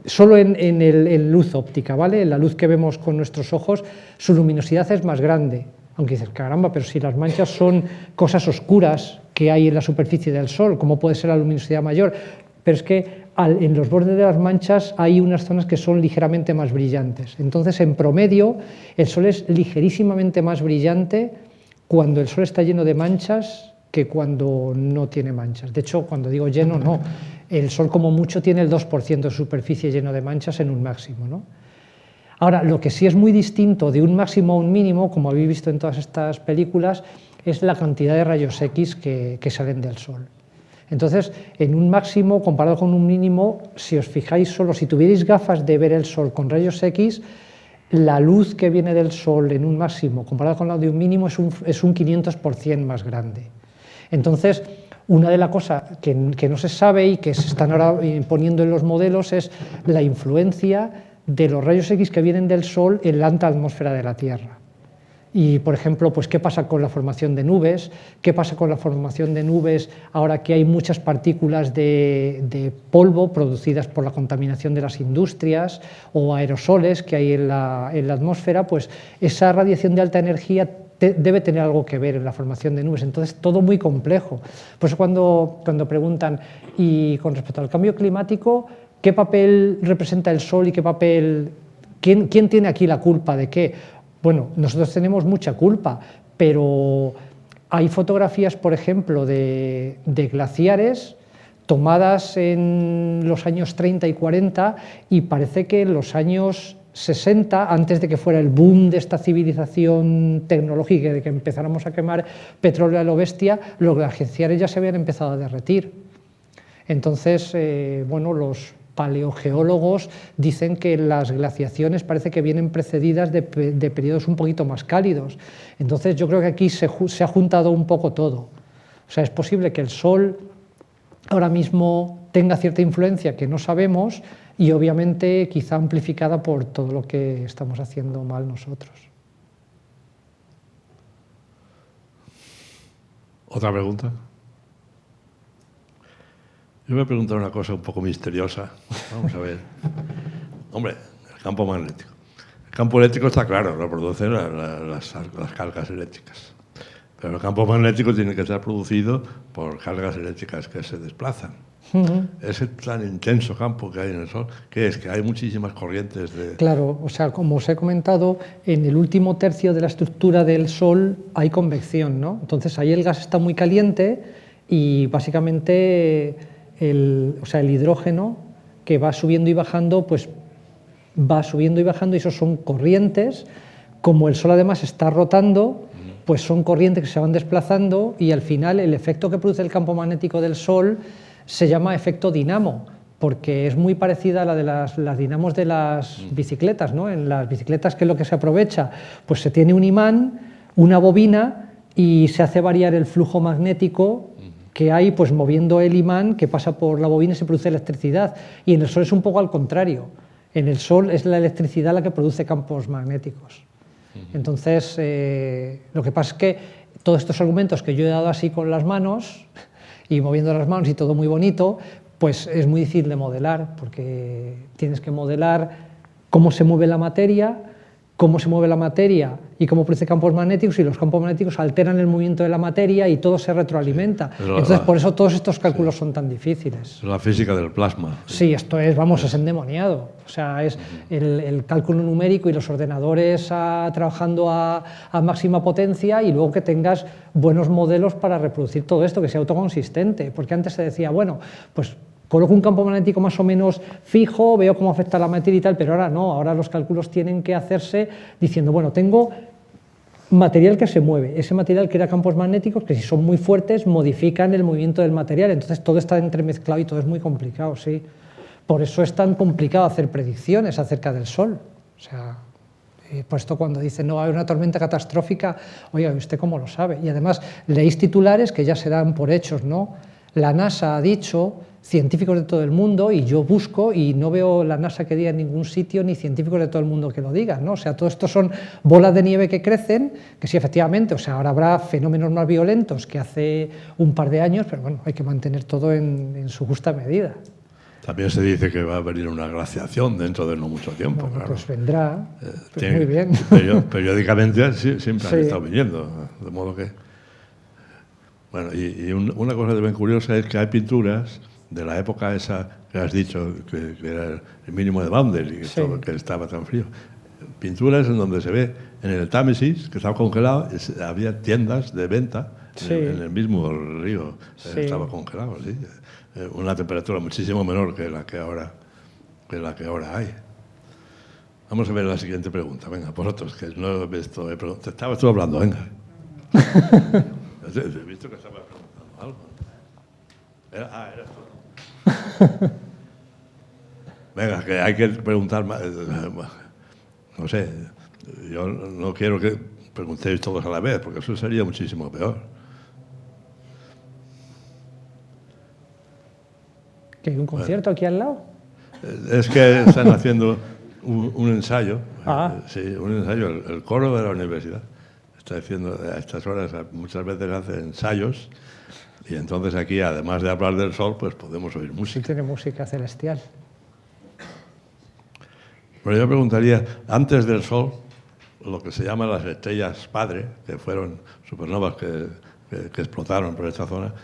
solo en luz óptica, ¿vale? En la luz que vemos con nuestros ojos, su luminosidad es más grande. Aunque dices, caramba, pero si las manchas son cosas oscuras que hay en la superficie del Sol, ¿cómo puede ser la luminosidad mayor? Pero es que en los bordes de las manchas hay unas zonas que son ligeramente más brillantes. Entonces, en promedio, el Sol es ligerísimamente más brillante cuando el Sol está lleno de manchas que cuando no tiene manchas. De hecho, cuando digo lleno, no. El Sol como mucho tiene el 2% de superficie lleno de manchas en un máximo, ¿no? Ahora, lo que sí es muy distinto de un máximo a un mínimo, como habéis visto en todas estas películas, es la cantidad de rayos X que salen del Sol. Entonces, en un máximo comparado con un mínimo, si os fijáis solo, si tuvierais gafas de ver el Sol con rayos X, la luz que viene del Sol en un máximo comparado con la de un mínimo es un 500% más grande. Entonces, Una de las cosas que no se sabe y que se están ahora poniendo en los modelos es la influencia de los rayos X que vienen del Sol en la alta atmósfera de la Tierra. Y, por ejemplo, pues, ¿qué pasa con la formación de nubes? ¿Qué pasa con la formación de nubes ahora que hay muchas partículas de polvo producidas por la contaminación de las industrias o aerosoles que hay en la atmósfera? Pues esa radiación de alta energía debe tener algo que ver en la formación de nubes. Entonces, todo muy complejo. Por eso cuando preguntan, y con respecto al cambio climático, ¿qué papel representa el Sol y qué papel... ¿Quién tiene aquí la culpa de qué? Bueno, nosotros tenemos mucha culpa, pero hay fotografías, por ejemplo, de glaciares tomadas en los años 30 y 40 y parece que en los años 60, antes de que fuera el boom de esta civilización tecnológica, de que empezáramos a quemar petróleo a lo bestia, los glaciares ya se habían empezado a derretir. Entonces, bueno, los paleogeólogos dicen que las glaciaciones parece que vienen precedidas de periodos un poquito más cálidos. Entonces yo creo que aquí se ha juntado un poco todo. O sea, es posible que el Sol ahora mismo tenga cierta influencia que no sabemos y obviamente quizá amplificada por todo lo que estamos haciendo mal nosotros. ¿Otra pregunta? Yo me voy a preguntar una cosa un poco misteriosa. Vamos a ver. Hombre, el campo magnético. El campo eléctrico está claro, lo producen las cargas eléctricas. Pero el campo magnético tiene que estar producido por cargas eléctricas que se desplazan. Ese tan intenso campo que hay en el Sol, ¿qué es? Que hay muchísimas corrientes de... Claro, o sea, como os he comentado, en el último tercio de la estructura del Sol hay convección, ¿no? Entonces ahí el gas está muy caliente y básicamente... el hidrógeno que va subiendo y bajando, pues va subiendo y bajando y eso son corrientes. Como el Sol además está rotando, pues son corrientes que se van desplazando y al final el efecto que produce el campo magnético del Sol se llama efecto dinamo, porque es muy parecida a la de las dinamos de las bicicletas, ¿no? En las bicicletas, ¿qué es lo que se aprovecha? Pues se tiene un imán, una bobina y se hace variar el flujo magnético que hay, pues moviendo el imán que pasa por la bobina y se produce electricidad. Y en el Sol es un poco al contrario. En el Sol es la electricidad la que produce campos magnéticos. Entonces, lo que pasa es que todos estos argumentos que yo he dado así con las manos y moviendo las manos y todo muy bonito, pues es muy difícil de modelar, porque tienes que modelar cómo se mueve la materia y cómo produce campos magnéticos, y los campos magnéticos alteran el movimiento de la materia y todo se retroalimenta. Sí, entonces, por eso todos estos cálculos son tan difíciles. La física del plasma. Sí, esto es, vamos, es endemoniado. O sea, es el cálculo numérico y los ordenadores trabajando a máxima potencia y luego que tengas buenos modelos para reproducir todo esto, que sea autoconsistente. Porque antes se decía, bueno, pues coloco un campo magnético más o menos fijo, veo cómo afecta la materia y tal, pero ahora no, ahora los cálculos tienen que hacerse diciendo, bueno, tengo material que se mueve, ese material crea campos magnéticos que si son muy fuertes modifican el movimiento del material, entonces todo está entremezclado y todo es muy complicado, sí. Por eso es tan complicado hacer predicciones acerca del Sol. O sea, por esto cuando dicen no va a haber una tormenta catastrófica, oiga, ¿usted cómo lo sabe? Y además leéis titulares que ya se dan por hechos, ¿no? La NASA ha dicho, científicos de todo el mundo, y yo busco y no veo la NASA que diga en ningún sitio, ni científicos de todo el mundo que lo digan, ¿no? O sea, todo esto son bolas de nieve que crecen, que sí, efectivamente, o sea, ahora habrá fenómenos más violentos que hace un par de años, pero bueno, hay que mantener todo en su justa medida. También se dice que va a venir una glaciación dentro de no mucho tiempo. Bueno, claro. pues vendrá, pues muy bien. Periódicamente siempre han estado viniendo, de modo que... Bueno, y una cosa también curiosa es que hay pinturas de la época esa que has dicho, que era el mínimo de Boundary, que estaba tan frío. Pinturas en donde se ve en el Támesis, que estaba congelado, había tiendas de venta en el mismo río, estaba congelado, ¿sí? Una temperatura muchísimo menor que la que ahora hay. Vamos a ver la siguiente pregunta. Venga, vosotros, que no he visto, te estabas tú hablando, venga. He visto que estabas preguntando algo. Eras tú. Venga, que hay que preguntar más. No sé, yo no quiero que preguntéis todos a la vez, porque eso sería muchísimo peor. ¿Que hay un concierto aquí al lado? Es que están haciendo un ensayo, sí, un ensayo, el coro de la universidad. Está haciendo a estas horas, muchas veces hace ensayos, y entonces aquí, además de hablar del sol, pues podemos oír música. Sí, tiene música celestial. Pero yo preguntaría, antes del sol, lo que se llaman las estrellas padre, que fueron supernovas que explotaron por esta zona,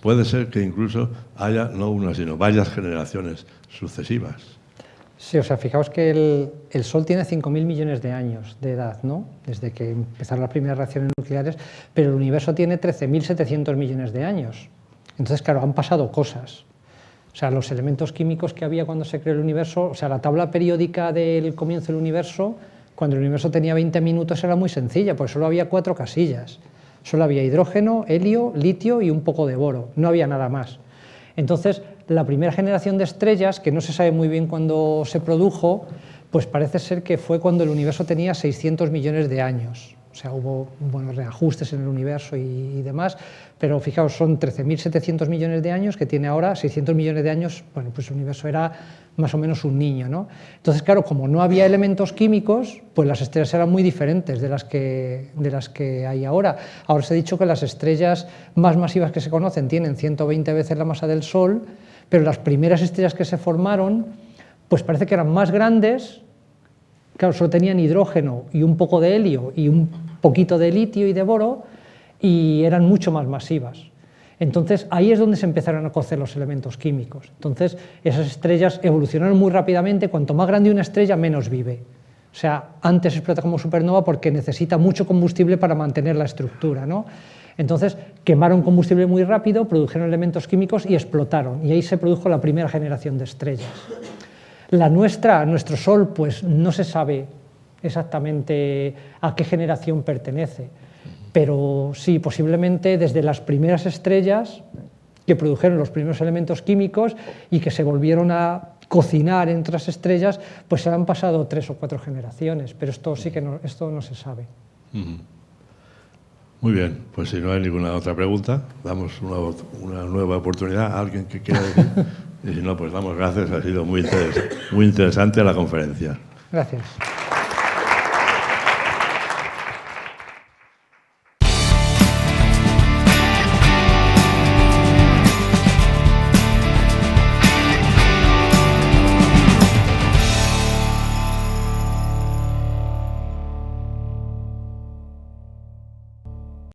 puede ser que incluso haya no una, sino varias generaciones sucesivas. Sí, o sea, fijaos que el Sol tiene 5.000 millones de años de edad, ¿no? Desde que empezaron las primeras reacciones nucleares, pero el universo tiene 13.700 millones de años. Entonces, claro, han pasado cosas. O sea, los elementos químicos que había cuando se creó el universo, o sea, la tabla periódica del comienzo del universo, cuando el universo tenía 20 minutos era muy sencilla, porque solo había 4 casillas. Solo había hidrógeno, helio, litio y un poco de boro, no había nada más. Entonces, la primera generación de estrellas, que no se sabe muy bien cuándo se produjo, pues parece ser que fue cuando el universo tenía 600 millones de años. O sea, hubo reajustes en el universo y demás, pero fijaos, son 13.700 millones de años que tiene ahora, 600 millones de años, bueno, pues el universo era más o menos un niño, ¿no? Entonces, claro, como no había elementos químicos, pues las estrellas eran muy diferentes de las que hay ahora. Ahora os he dicho que las estrellas más masivas que se conocen tienen 120 veces la masa del Sol, pero las primeras estrellas que se formaron, pues parece que eran más grandes. Claro, solo tenían hidrógeno y un poco de helio y un poquito de litio y de boro, y eran mucho más masivas. Entonces, ahí es donde se empezaron a cocer los elementos químicos. Entonces, esas estrellas evolucionaron muy rápidamente. Cuanto más grande una estrella, menos vive. O sea, antes explota como supernova porque necesita mucho combustible para mantener la estructura, ¿no? Entonces, quemaron combustible muy rápido, produjeron elementos químicos y explotaron. Y ahí se produjo la primera generación de estrellas. La nuestra, nuestro Sol, pues no se sabe exactamente a qué generación pertenece, pero sí, posiblemente desde las primeras estrellas que produjeron los primeros elementos químicos y que se volvieron a cocinar en otras estrellas, pues se han pasado 3 o 4 generaciones, pero esto sí que no, esto no se sabe. Muy bien, pues si no hay ninguna otra pregunta, damos una nueva oportunidad a alguien que quiera decir. Y si no, pues damos gracias, ha sido muy interesante la conferencia. Gracias.